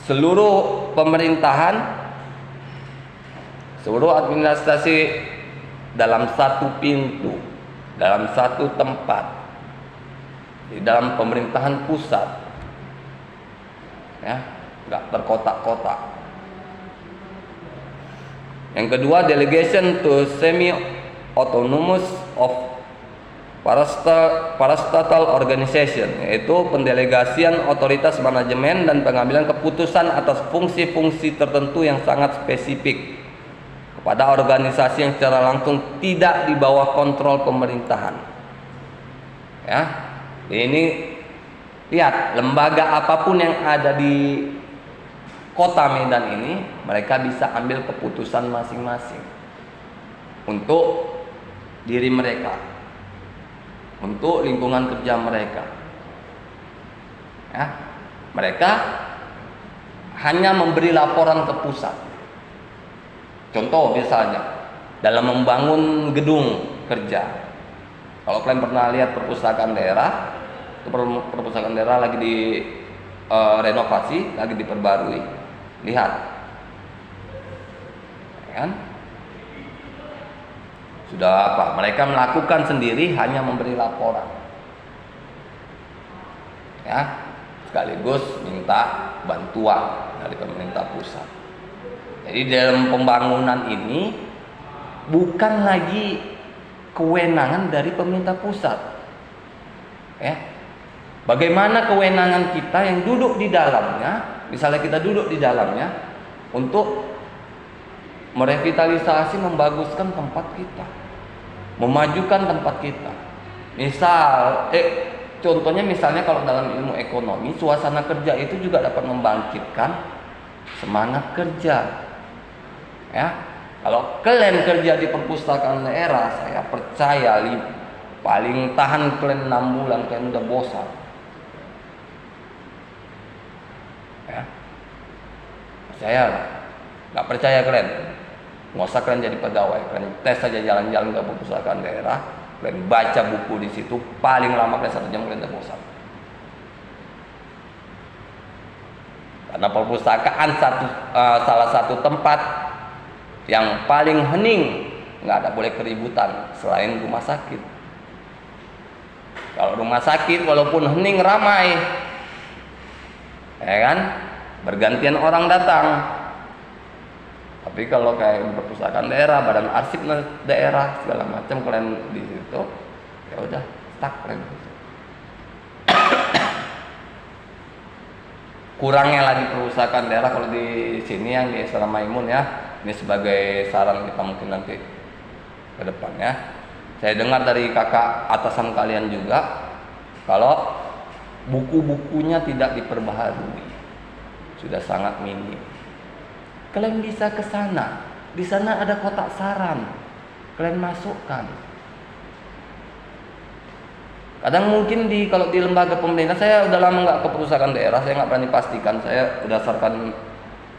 seluruh pemerintahan, seluruh administrasi dalam satu pintu, dalam satu tempat, di dalam pemerintahan pusat, ya, nggak terkotak-kotak. Yang kedua, delegation to semi-autonomous of parastatal organization, yaitu pendelegasian otoritas manajemen dan pengambilan keputusan atas fungsi-fungsi tertentu yang sangat spesifik kepada organisasi yang secara langsung tidak di bawah kontrol pemerintahan. Ya, ini lihat, lembaga apapun yang ada di Kota Medan ini, mereka bisa ambil keputusan masing-masing untuk diri mereka, untuk lingkungan kerja mereka. Ya, mereka hanya memberi laporan ke pusat. Contoh misalnya dalam membangun gedung kerja. Kalau kalian pernah lihat perpustakaan daerah, itu perpustakaan daerah lagi di renovasi, lagi diperbarui. Lihat, kan? Sudah apa? Mereka melakukan sendiri, hanya memberi laporan. Ya, sekaligus minta bantuan dari pemerintah pusat. Jadi dalam pembangunan ini bukan lagi kewenangan dari pemerintah pusat. Ya. Bagaimana kewenangan kita yang duduk di dalamnya, misalnya kita duduk di dalamnya untuk merevitalisasi, membaguskan tempat kita, memajukan tempat kita. Contohnya misalnya kalau dalam ilmu ekonomi, suasana kerja itu juga dapat membangkitkan semangat kerja. Ya, kalau kalian kerja di perpustakaan daerah, saya percaya paling tahan kalian 6 bulan, kalian udah bosan. Ya, percayalah. Nggak percaya kalian, nggak usah kalian jadi pegawai, kalian tes saja jalan-jalan ke perpustakaan daerah, kalian baca buku di situ, paling lama kalian 1 jam kalian udah bosan. Karena perpustakaan salah satu tempat yang paling hening, nggak ada boleh keributan selain rumah sakit. Kalau rumah sakit walaupun hening ramai, ya kan, bergantian orang datang. Tapi kalau kayak di perpustakaan daerah, badan arsip daerah segala macam, kalian di situ, ya udah stuck kalian. Kurangnya lagi perpustakaan daerah kalau di sini yang di Astana Maimun ya. Ini sebagai saran kita mungkin nanti ke depannya. Saya dengar dari kakak atasan kalian juga, kalau buku-bukunya tidak diperbaharui, sudah sangat minim. Kalian bisa ke sana. Di sana ada kotak saran. Kalian masukkan. Kadang mungkin kalau di lembaga pemerintah, saya udah lama nggak ke perpustakaan daerah, saya nggak berani pastikan. Saya berdasarkan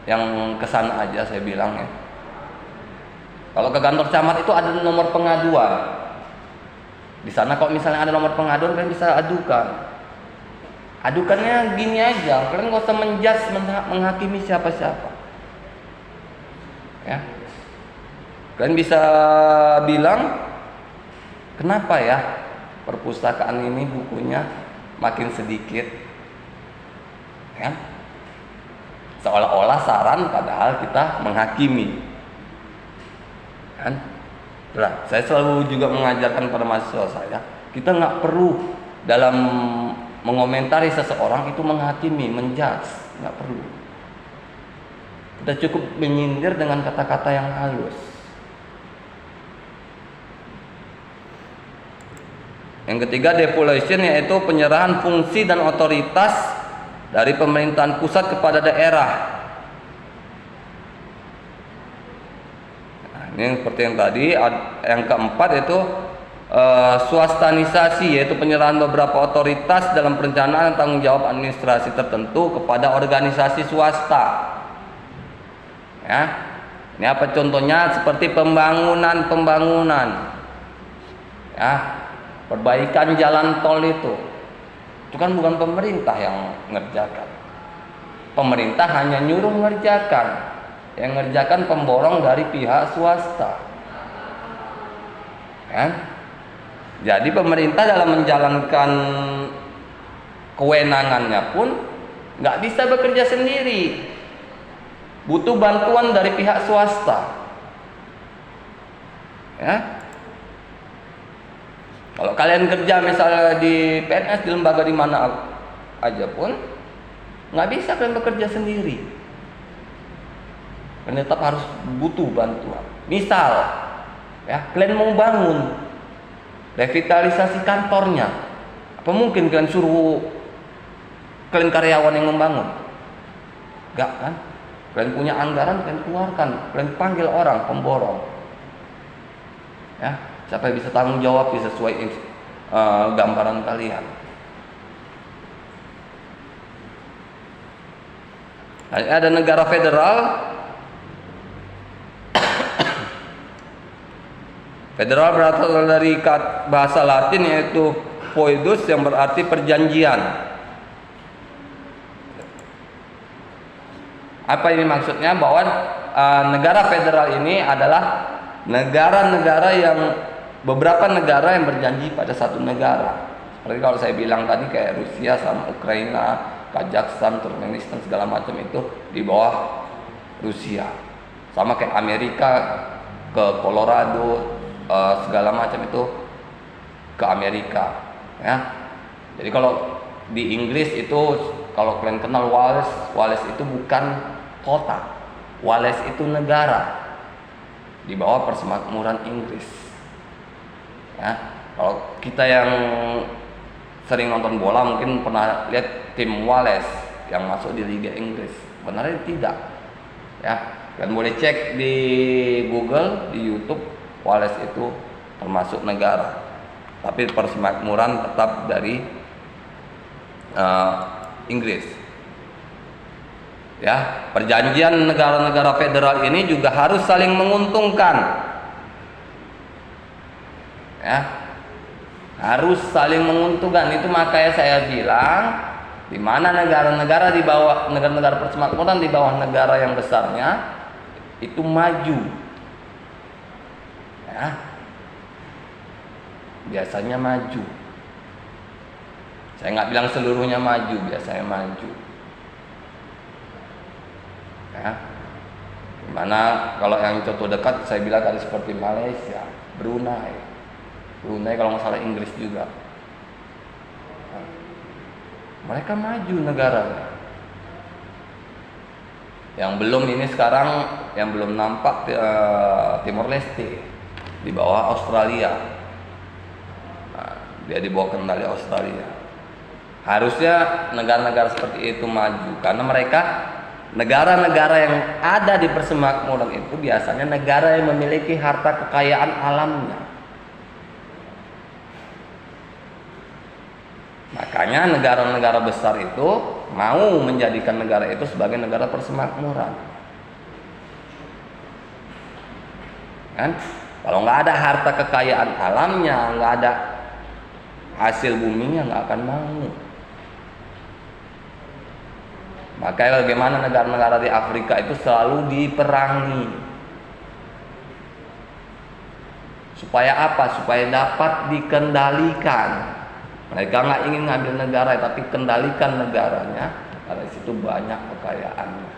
yang kesana aja saya bilang ya. Kalau ke kantor camat itu ada nomor pengaduan. Di sana kalau misalnya ada nomor pengaduan, kalian bisa adukan. Adukannya gini aja, kalian nggak usah menjudge, menghakimi siapa-siapa. Ya, kalian bisa bilang, kenapa ya perpustakaan ini bukunya makin sedikit, kan? Seolah-olah saran padahal kita menghakimi, kan? Nah, saya selalu juga mengajarkan pada mahasiswa saya, kita nggak perlu dalam mengomentari seseorang itu menghakimi, menjudge, nggak perlu. Kita cukup menyindir dengan kata-kata yang halus. Yang ketiga, devolution, yaitu penyerahan fungsi dan otoritas dari pemerintahan pusat kepada daerah. Nah, ini seperti yang tadi. Yang keempat itu swastanisasi, yaitu penyerahan beberapa otoritas dalam perencanaan dan tanggung jawab administrasi tertentu kepada organisasi swasta. Ya, ini apa contohnya? Seperti pembangunan, ya, perbaikan jalan tol itu kan bukan pemerintah yang ngerjakan. Pemerintah hanya nyuruh ngerjakan, yang ngerjakan pemborong dari pihak swasta. Ya. Jadi pemerintah dalam menjalankan kewenangannya pun nggak bisa bekerja sendiri, butuh bantuan dari pihak swasta. Ya. Kalau kalian kerja misalnya di PNS, di lembaga di mana aja pun, nggak bisa kalian bekerja sendiri. Kalian tetap harus butuh bantuan. Misal, ya, kalian mau bangun revitalisasi kantornya, apa mungkin kalian suruh kalian karyawan yang membangun? Nggak, kan? Kalian punya anggaran, kalian keluarkan, kalian panggil orang pemborong. Ya. Siapa yang bisa tanggung jawab sesuai gambaran kalian. Nah, ada negara federal. Federal berasal dari bahasa Latin, yaitu foedus, yang berarti perjanjian. Apa ini maksudnya? Bahwa negara federal ini adalah negara-negara yang beberapa negara yang berjanji pada satu negara. Seperti kalau saya bilang tadi, kayak Rusia sama Ukraina, Kazakhstan, Turkmenistan, segala macam itu di bawah Rusia. Sama kayak Amerika ke Colorado, segala macam itu ke Amerika. Ya. Jadi kalau di Inggris itu, kalau kalian kenal Wales, Wales itu bukan kota, Wales itu negara di bawah persemakmuran Inggris. Ya, kalau kita yang sering nonton bola mungkin pernah lihat tim Wales yang masuk di Liga Inggris. Benarnya tidak. Ya, kalian boleh cek di Google, di YouTube, Wales itu termasuk negara, tapi persemakmuran tetap dari Inggris. Ya, perjanjian negara-negara federal ini juga harus saling menguntungkan. Ya, harus saling menguntungkan. Itu makanya saya bilang, di mana negara-negara di bawah, negara-negara persemakmuran di bawah negara yang besarnya itu maju. Ya, biasanya maju. Saya nggak bilang seluruhnya maju, biasanya maju. Ya, dimana kalau yang contoh dekat saya bilang tadi seperti Malaysia, Brunei kalau nggak salah Inggris juga. Nah, mereka maju negaranya. Yang belum ini sekarang, yang belum nampak Timor Leste di bawah Australia. Nah, dia di bawah kendali Australia. Harusnya negara-negara seperti itu maju, karena mereka negara-negara yang ada di persemakmuran itu biasanya negara yang memiliki harta kekayaan alamnya. Makanya negara-negara besar itu mau menjadikan negara itu sebagai negara persemakmuran. Kan? Kalau nggak ada harta kekayaan alamnya, nggak ada hasil buminya, nggak akan mau. Makanya bagaimana negara-negara di Afrika itu selalu diperangi. Supaya apa? Supaya dapat dikendalikan. Mereka nggak ingin ngambil negara, tapi kendalikan negaranya, karena di situ banyak kekayaannya.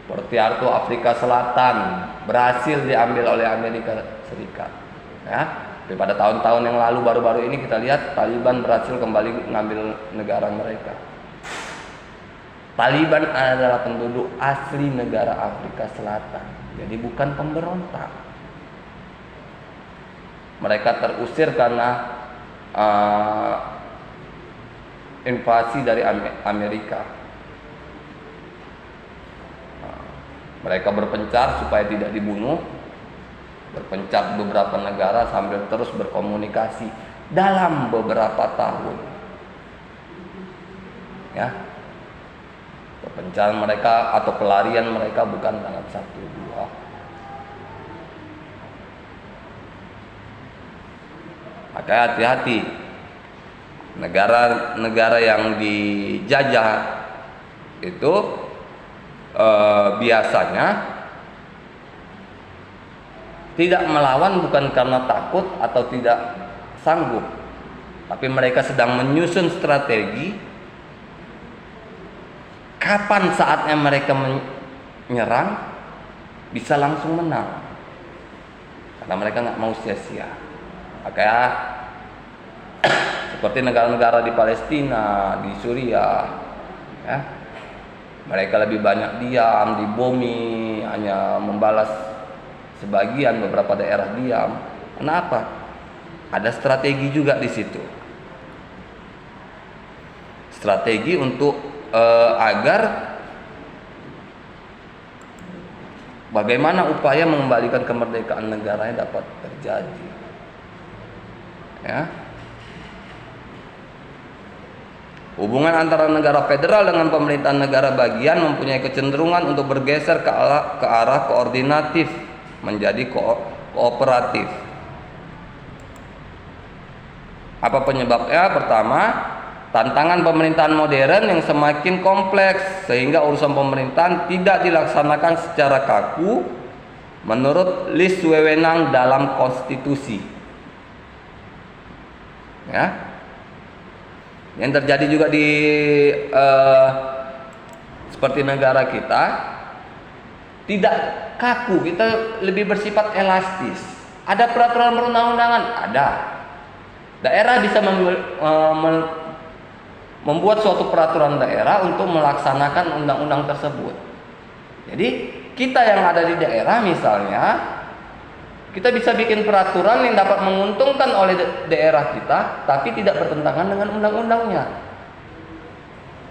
Seperti Arto Afrika Selatan berhasil diambil oleh Amerika Serikat. Ya, tapi pada tahun-tahun yang lalu, baru-baru ini kita lihat Taliban berhasil kembali mengambil negara mereka. Taliban adalah penduduk asli negara Afrika Selatan, jadi bukan pemberontak. Mereka terusir karena invasi dari Amerika. Mereka berpencar supaya tidak dibunuh, berpencar di beberapa negara sambil terus berkomunikasi dalam beberapa tahun. Ya, berpencar mereka atau pelarian mereka bukan dalam 1-2. Maka hati-hati, negara-negara yang dijajah itu biasanya tidak melawan bukan karena takut atau tidak sanggup, tapi mereka sedang menyusun strategi kapan saatnya mereka menyerang bisa langsung menang, karena mereka nggak mau sia-sia. Makanya seperti negara-negara di Palestina, di Suriah, ya, mereka lebih banyak diam, dibomi, hanya membalas sebagian, beberapa daerah diam. Kenapa? Ada strategi juga di situ. Strategi untuk agar bagaimana upaya mengembalikan kemerdekaan negaranya dapat terjadi. Ya. Hubungan antara negara federal dengan pemerintahan negara bagian mempunyai kecenderungan untuk bergeser ke arah koordinatif menjadi kooperatif. Apa penyebabnya? Pertama, tantangan pemerintahan modern yang semakin kompleks sehingga urusan pemerintahan tidak dilaksanakan secara kaku menurut list wewenang dalam konstitusi. Ya. Yang terjadi juga di seperti negara kita tidak kaku, kita lebih bersifat elastis. Ada peraturan perundang-undangan, ada. Daerah bisa membuat suatu peraturan daerah untuk melaksanakan undang-undang tersebut. Jadi kita yang ada di daerah misalnya, kita bisa bikin peraturan yang dapat menguntungkan oleh daerah kita, tapi tidak bertentangan dengan undang-undangnya.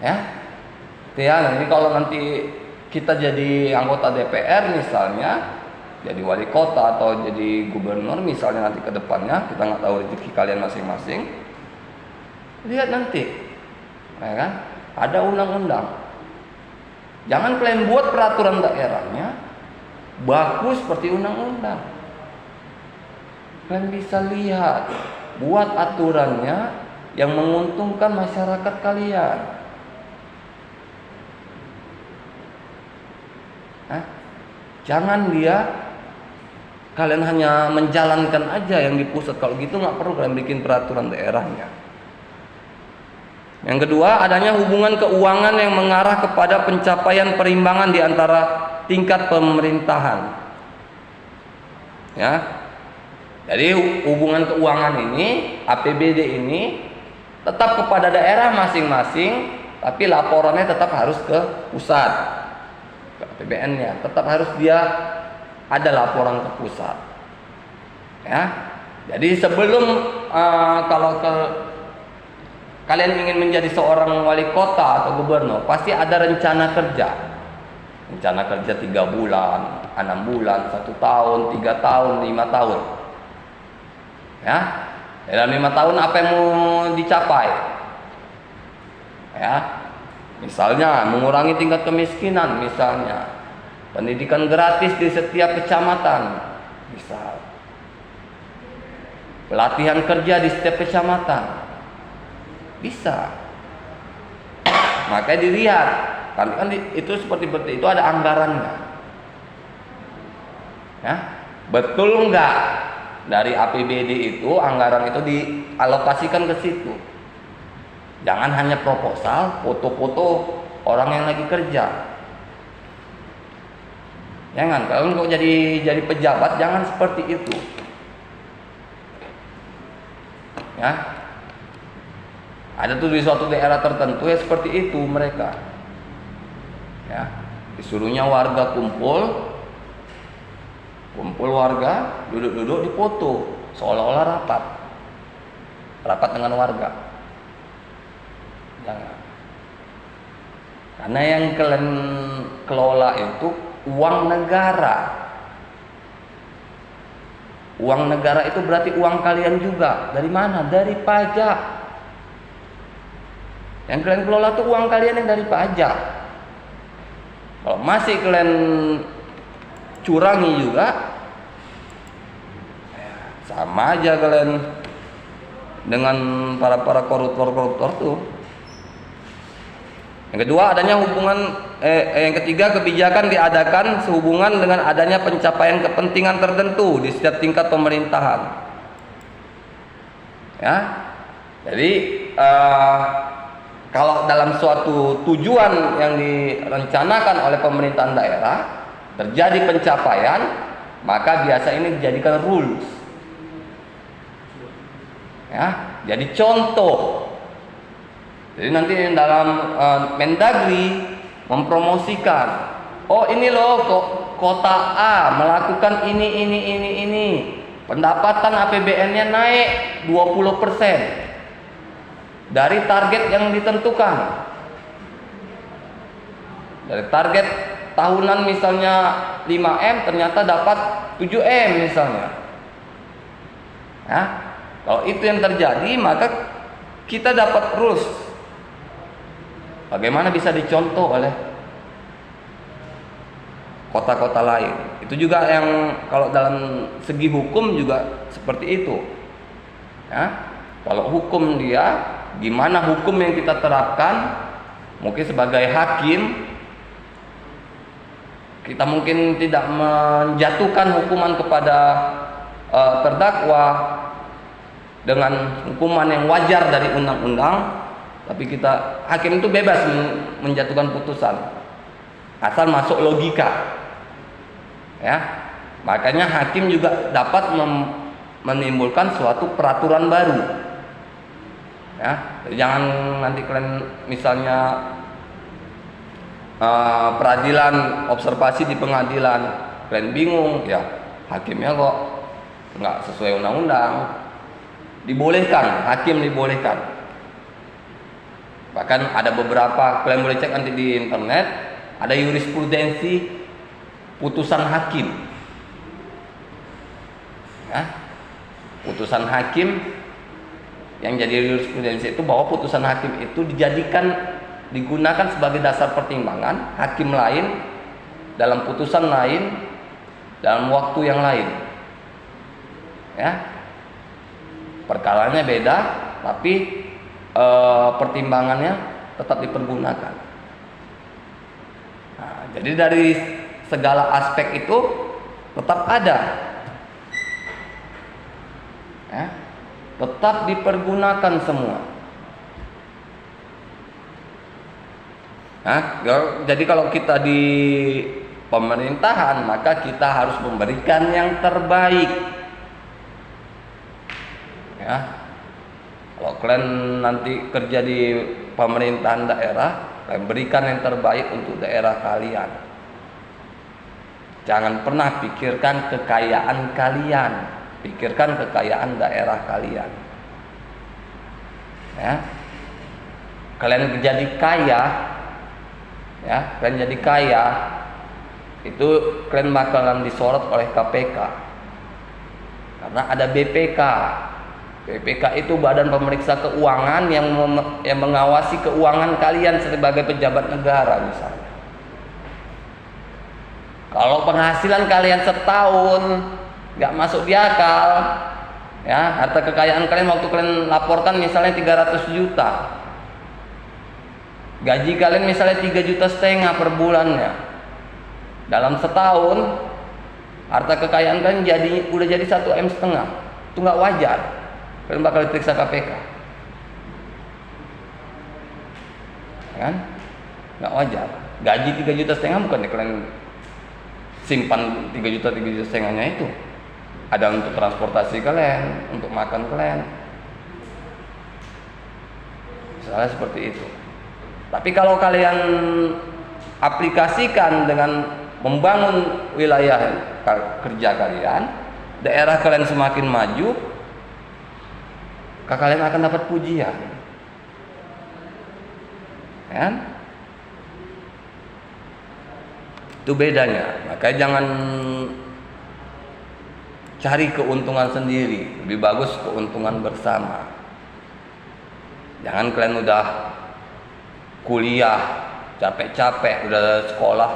Ya, jadi kalau nanti kita jadi anggota DPR misalnya, jadi wali kota atau jadi gubernur misalnya nanti ke depannya, kita nggak tahu rezeki kalian masing-masing. Lihat nanti, ya kan? Ada undang-undang. Jangan kalian buat peraturan daerahnya bagus seperti undang-undang. Kalian bisa lihat, buat aturannya yang menguntungkan masyarakat kalian. Jangan kalian hanya menjalankan aja yang di pusat. Kalau gitu nggak perlu kalian bikin peraturan daerahnya. Yang kedua, adanya hubungan keuangan yang mengarah kepada pencapaian perimbangan di antara tingkat pemerintahan. Ya. Jadi hubungan keuangan ini, APBD ini tetap kepada daerah masing-masing, tapi laporannya tetap harus ke pusat, ke APBN-nya. Tetap harus dia ada laporan ke pusat. Ya. Jadi sebelum kalau kalian ingin menjadi seorang wali kota atau gubernur, pasti ada rencana kerja. Rencana kerja 3 bulan, 6 bulan, 1 tahun, 3 tahun, 5 tahun. Ya, dalam 5 tahun apa yang mau dicapai? Ya, misalnya mengurangi tingkat kemiskinan, misalnya pendidikan gratis di setiap kecamatan, misal pelatihan kerja di setiap kecamatan, bisa. Makanya dilihat, kan itu seperti itu ada anggarannya. Ya, betul enggak dari APBD itu anggaran itu dialokasikan ke situ. Jangan hanya proposal, foto-foto orang yang lagi kerja. Jangan, kalau kok jadi pejabat jangan seperti itu. Ya. Ada tuh di suatu daerah tertentu ya seperti itu mereka. Ya, disuruhnya warga kumpul warga, duduk-duduk dipoto seolah-olah rapat dengan warga. Jangan. Karena yang kalian kelola itu uang negara. Uang negara itu berarti uang kalian juga. Dari mana? Dari pajak. Yang kalian kelola itu uang kalian yang dari pajak. Kalau masih kalian curangi juga, sama aja kalian dengan para koruptor tuh. Yang kedua, adanya yang ketiga, kebijakan diadakan sehubungan dengan adanya pencapaian kepentingan tertentu di setiap tingkat pemerintahan. Ya, jadi kalau dalam suatu tujuan yang direncanakan oleh pemerintahan daerah terjadi pencapaian, maka biasa ini dijadikan rules. Ya, jadi contoh. Jadi nanti dalam Mendagri mempromosikan, oh ini loh kota A melakukan ini. Pendapatan APBN-nya naik 20% dari target yang ditentukan. Dari target tahunan misalnya 5M ternyata dapat 7M misalnya. Ya, kalau itu yang terjadi maka kita dapat rules. Bagaimana bisa dicontoh oleh kota-kota lain. Itu juga yang kalau dalam segi hukum juga seperti itu. Ya, kalau hukum dia, gimana hukum yang kita terapkan? Mungkin sebagai hakim kita mungkin tidak menjatuhkan hukuman kepada terdakwa dengan hukuman yang wajar dari undang-undang, tapi hakim itu bebas menjatuhkan putusan asal masuk logika. Ya, makanya hakim juga dapat menimbulkan suatu peraturan baru. Ya, jangan nanti kalian misalnya peradilan observasi di pengadilan, kalian bingung, ya hakimnya kok nggak sesuai undang-undang. Dibolehkan, hakim dibolehkan. Bahkan ada beberapa, kalian boleh cek nanti di internet, ada jurisprudensi putusan hakim. Ya, putusan hakim yang jadi jurisprudensi itu bahwa putusan hakim itu digunakan sebagai dasar pertimbangan hakim lain dalam putusan lain dalam waktu yang lain. Ya, perkaranya beda, tapi pertimbangannya tetap dipergunakan. Nah, jadi dari segala aspek itu tetap ada, ya, tetap dipergunakan semua. Nah, jadi kalau kita di pemerintahan maka kita harus memberikan yang terbaik. Ya, kalau kalian nanti kerja di pemerintahan daerah, kalian berikan yang terbaik untuk daerah kalian. Jangan pernah pikirkan kekayaan kalian, pikirkan kekayaan daerah kalian. Ya, kalian jadi kaya, ya, kalian jadi kaya, itu kalian bakalan disorot oleh KPK, karena ada BPK. BPK itu badan pemeriksa keuangan yang mengawasi keuangan kalian sebagai pejabat negara misalnya. Kalau penghasilan kalian setahun nggak masuk di akal, ya, harta kekayaan kalian waktu kalian laporkan misalnya 300 juta, gaji kalian misalnya 3,5 juta per bulannya, dalam setahun Harta kekayaan kan udah jadi 1,5 M. Itu nggak wajar. Kalian bakal diperiksa KPK. Kan? Nggak wajar. Gaji 3,5 juta bukan kalian simpan 3,5 juta itu. Ada untuk transportasi kalian, untuk makan kalian. Misalnya seperti itu. Tapi kalau kalian aplikasikan dengan membangun wilayah kerja kalian, daerah kalian semakin maju, kalian akan dapat pujian. Kan? Itu bedanya. Makanya jangan cari keuntungan sendiri, lebih bagus keuntungan bersama. Jangan kalian udah kuliah capek-capek, udah sekolah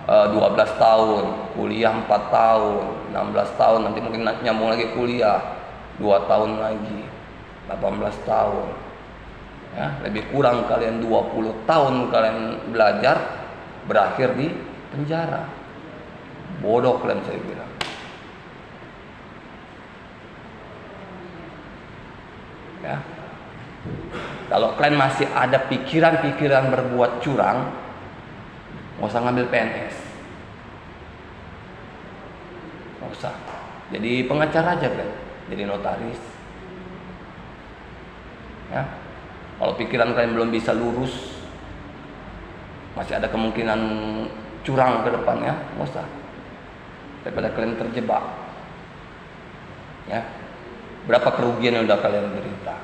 12 tahun, kuliah 4 tahun, 16 tahun, nanti mungkin nyambung lagi kuliah 2 tahun lagi, 18 tahun. Ya, lebih kurang kalian 20 tahun kalian belajar, berakhir di penjara. Bodoh kalian, saya bilang. Ya. Kalau kalian masih ada pikiran-pikiran berbuat curang, nggak usah ngambil PNS, nggak usah. Jadi pengacara aja kan, jadi notaris. Ya. Kalau pikiran kalian belum bisa lurus, masih ada kemungkinan curang ke depannya, nggak usah. Daripada kalian terjebak. Ya. Berapa kerugian yang udah kalian derita?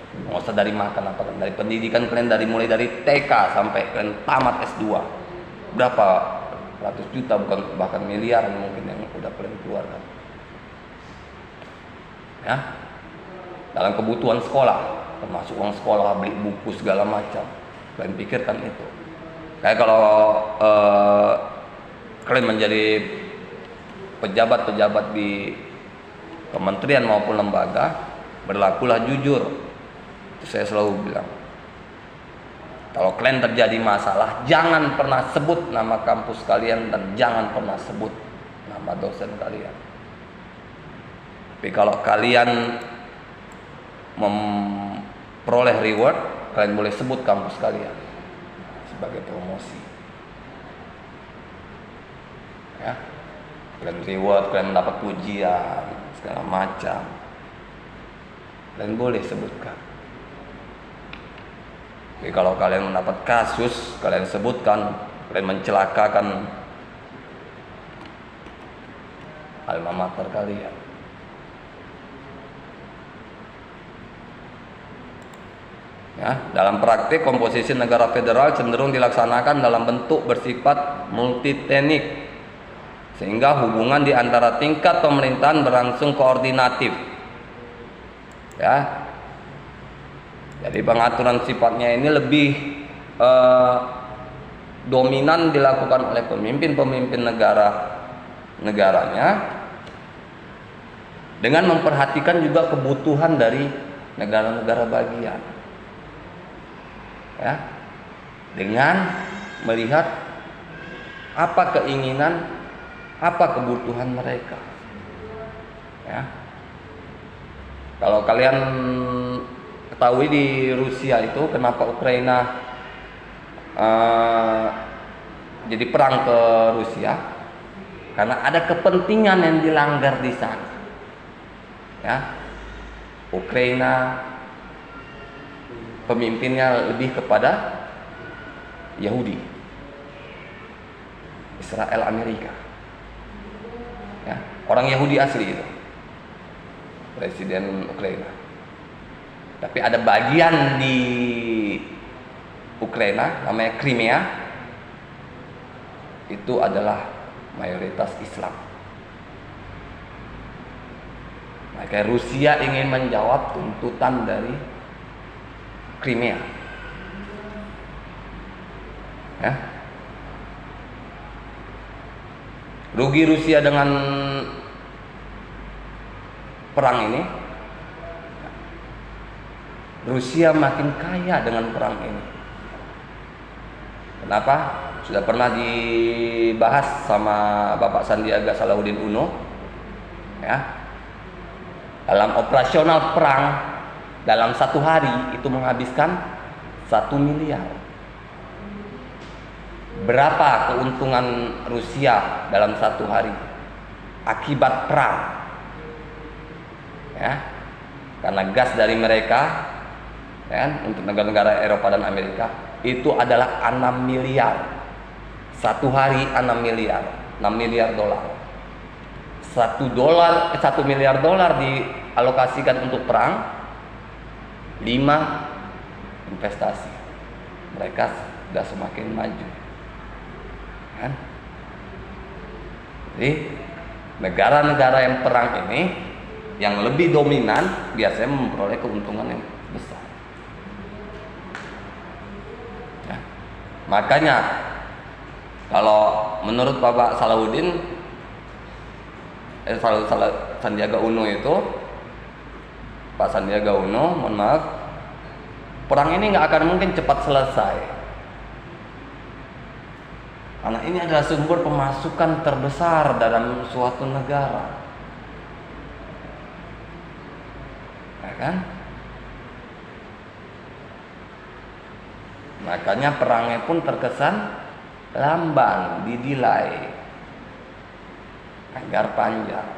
Nggak usah dari makan apa, dari pendidikan kalian, mulai dari TK sampai kalian tamat S2, berapa ratus juta, bukan bahkan miliaran mungkin yang udah kalian keluarkan. Ya, dalam kebutuhan sekolah, termasuk uang sekolah, beli buku segala macam, kalian pikirkan itu. Kayak kalau kalian menjadi pejabat-pejabat di kementerian maupun lembaga, berlakulah jujur. Itu saya selalu bilang, kalau kalian terjadi masalah, jangan pernah sebut nama kampus kalian dan jangan pernah sebut nama dosen kalian. Tapi kalau kalian memperoleh reward, kalian boleh sebut kampus kalian sebagai promosi. Ya, kalian reward, kalian mendapat pujian segala macam, kalian boleh sebutkan. Tapi kalau kalian mendapat kasus, kalian sebutkan, kalian mencelakakan alma mater kalian. Ya, dalam praktik komposisi negara federal cenderung dilaksanakan dalam bentuk bersifat multiteknik, sehingga hubungan di antara tingkat pemerintahan berlangsung koordinatif. Ya. Jadi pengaturan sifatnya ini lebih dominan dilakukan oleh pemimpin-pemimpin negaranya, dengan memperhatikan juga kebutuhan dari negara-negara bagian. Ya, dengan melihat apa keinginan, apa kebutuhan mereka. Ya, kalau kalian ketahui di Rusia itu kenapa Ukraina jadi perang ke Rusia, karena ada kepentingan yang dilanggar di sana. Ya, Ukraina pemimpinnya lebih kepada Yahudi, Israel, Amerika. Ya, orang Yahudi asli itu presiden Ukraina. Tapi ada bagian di Ukraina namanya Crimea, itu adalah mayoritas Islam. Maka Rusia ingin menjawab tuntutan dari Crimea. Ya. Rugi Rusia dengan perang ini, Rusia makin kaya dengan perang ini. Kenapa? sudah pernah dibahas sama Bapak Sandiaga Salahuddin Uno, ya. Dalam operasional perang dalam 1 hari itu menghabiskan 1 miliar. Berapa keuntungan Rusia dalam 1 hari akibat perang? Ya, karena gas dari mereka, ya, untuk negara-negara Eropa dan Amerika itu adalah 6 miliar. 1 hari 6 miliar, 6 miliar dolar. 1 miliar dolar dialokasikan untuk perang, 5 investasi. Mereka sudah semakin maju, kan? Jadi negara-negara yang perang ini yang lebih dominan biasanya memperoleh keuntungan yang besar, ya. Makanya kalau menurut Bapak Sandiaga Uno itu, Pak Sandiaga Uno, mohon maaf, perang ini nggak akan mungkin cepat selesai. Karena ini adalah sumber pemasukan terbesar dalam suatu negara, ya kan? Makanya perangnya pun terkesan lamban, didilai agar panjang.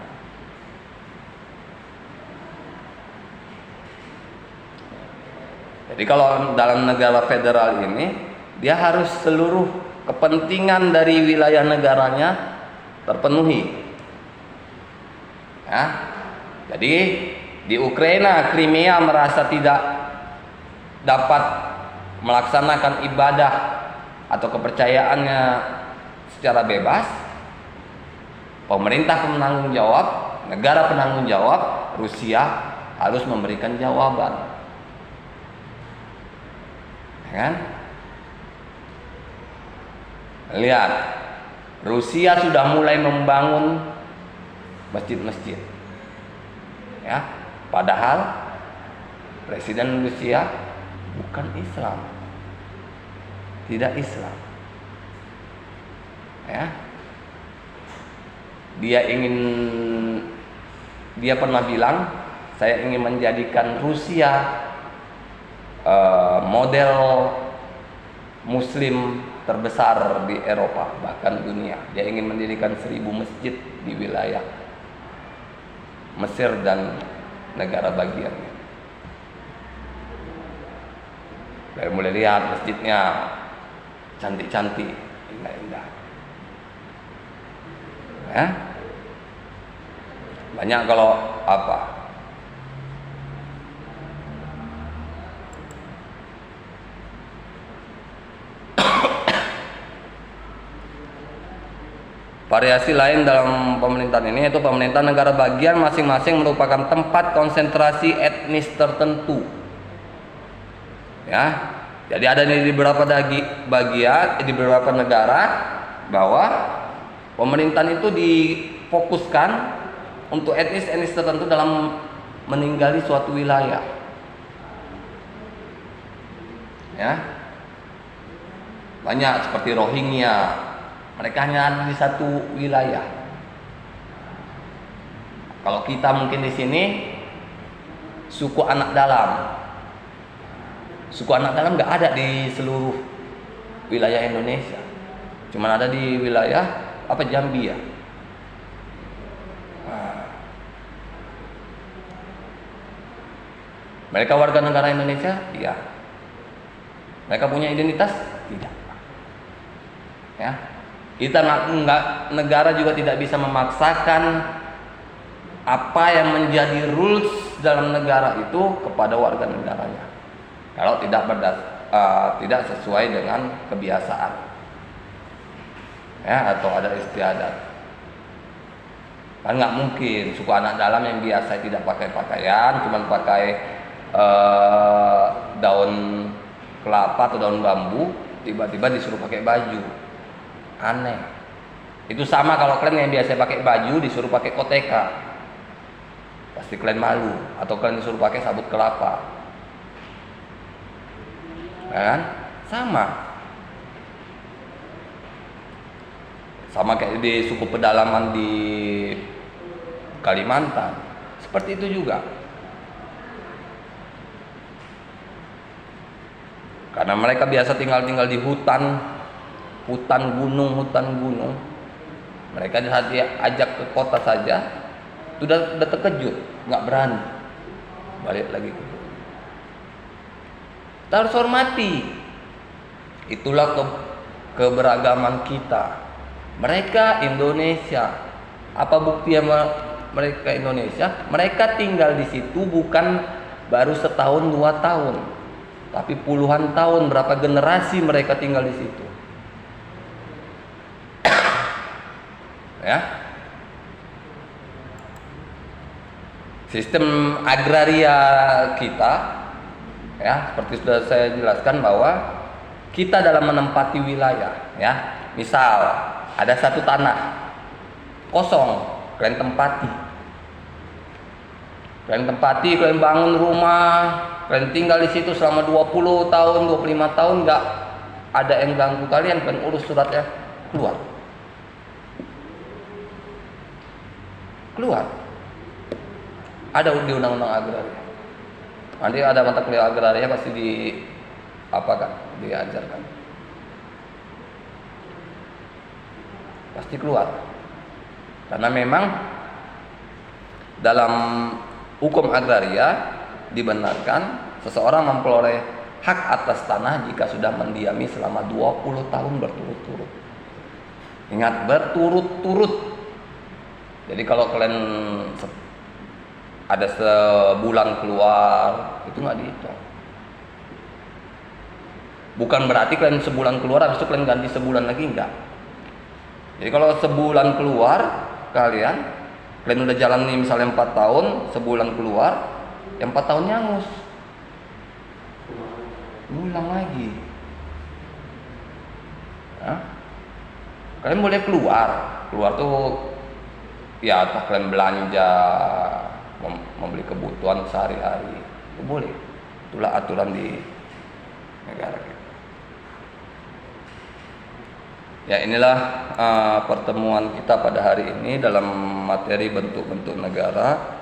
Jadi kalau dalam negara federal ini, dia harus seluruh kepentingan dari wilayah negaranya terpenuhi, ya. Jadi di Ukraina, Crimea merasa tidak dapat melaksanakan ibadah atau kepercayaannya secara bebas, pemerintah penanggung jawab, negara penanggung jawab, Rusia harus memberikan jawaban, ya kan? Lihat, Rusia sudah mulai membangun masjid-masjid, ya. Padahal Presiden Rusia bukan Islam, tidak Islam, ya. Dia pernah bilang, saya ingin menjadikan Rusia model Muslim terbesar di Eropa, bahkan dunia. Dia ingin mendirikan 1000 masjid di wilayah Mesir dan negara bagiannya. Saya mulai lihat masjidnya cantik-cantik, indah-indah, ya. Banyak kalau variasi lain dalam pemerintahan ini, yaitu pemerintahan negara bagian masing-masing merupakan tempat konsentrasi etnis tertentu, ya. Jadi ada di beberapa bagian di beberapa negara bahwa pemerintahan itu difokuskan untuk etnis-etnis tertentu dalam meninggali suatu wilayah, ya. Banyak seperti Rohingya, mereka hanya ada di satu wilayah. Kalau kita mungkin di sini suku anak dalam. Suku anak dalam nggak ada di seluruh wilayah Indonesia, cuma ada di wilayah Zambia. Mereka warga negara Indonesia? Iya. Mereka punya identitas? Tidak. Ya. Kita negara juga tidak bisa memaksakan apa yang menjadi rules dalam negara itu kepada warga negaranya, kalau tidak sesuai dengan kebiasaan, ya, atau ada istiadat. Kan nggak mungkin suku anak dalam yang biasa tidak pakai pakaian, cuma pakai daun kelapa atau daun bambu, tiba-tiba disuruh pakai baju. Aneh. Itu sama kalau kalian yang biasa pakai baju disuruh pakai koteka, pasti kalian malu. Atau kalian disuruh pakai sabut kelapa, kan? Sama. Sama kayak di suku pedalaman di Kalimantan, seperti itu juga. Karena mereka biasa tinggal di hutan gunung. Mereka saat diajak ke kota saja sudah terkejut, nggak berani balik lagi ke gunung. Kita harus hormati. Itulah keberagaman kita. Mereka Indonesia. Apa bukti mereka Indonesia? Mereka tinggal di situ bukan baru setahun 2 tahun, tapi puluhan tahun, berapa generasi mereka tinggal di situ. Ya. Sistem agraria kita, ya, seperti sudah saya jelaskan bahwa kita dalam menempati wilayah, ya. Misal ada satu tanah kosong, kalian tempati, kalian bangun rumah, kalian tinggal di situ selama 20 tahun, 25 tahun, nggak ada yang ganggu kalian urus suratnya, keluar. Ada di undang-undang agraria. Nanti ada mata kuliah agraria pasti diajarkan. Pasti keluar. Karena memang dalam hukum agraria dibenarkan seseorang memperoleh hak atas tanah jika sudah mendiami selama 20 tahun berturut-turut. Ingat, berturut-turut. Jadi kalau kalian ada sebulan keluar, itu nggak dihitung. Bukan berarti kalian sebulan keluar habis itu kalian ganti sebulan lagi, enggak. Jadi kalau sebulan keluar kalian udah jalan nih misalnya 4 tahun, sebulan keluar, yang 4 tahunnya hangus, ulang lagi. Kalian boleh keluar tuh ya, atau kalian belanja, membeli kebutuhan sehari-hari, itu boleh. Itulah aturan di negara kita. Ya, inilah pertemuan kita pada hari ini dalam materi bentuk-bentuk negara.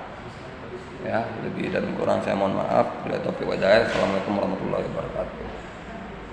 Ya, lebih dan kurang saya mohon maaf. Bila taufiq wa hidayah. Assalamualaikum warahmatullahi wabarakatuh.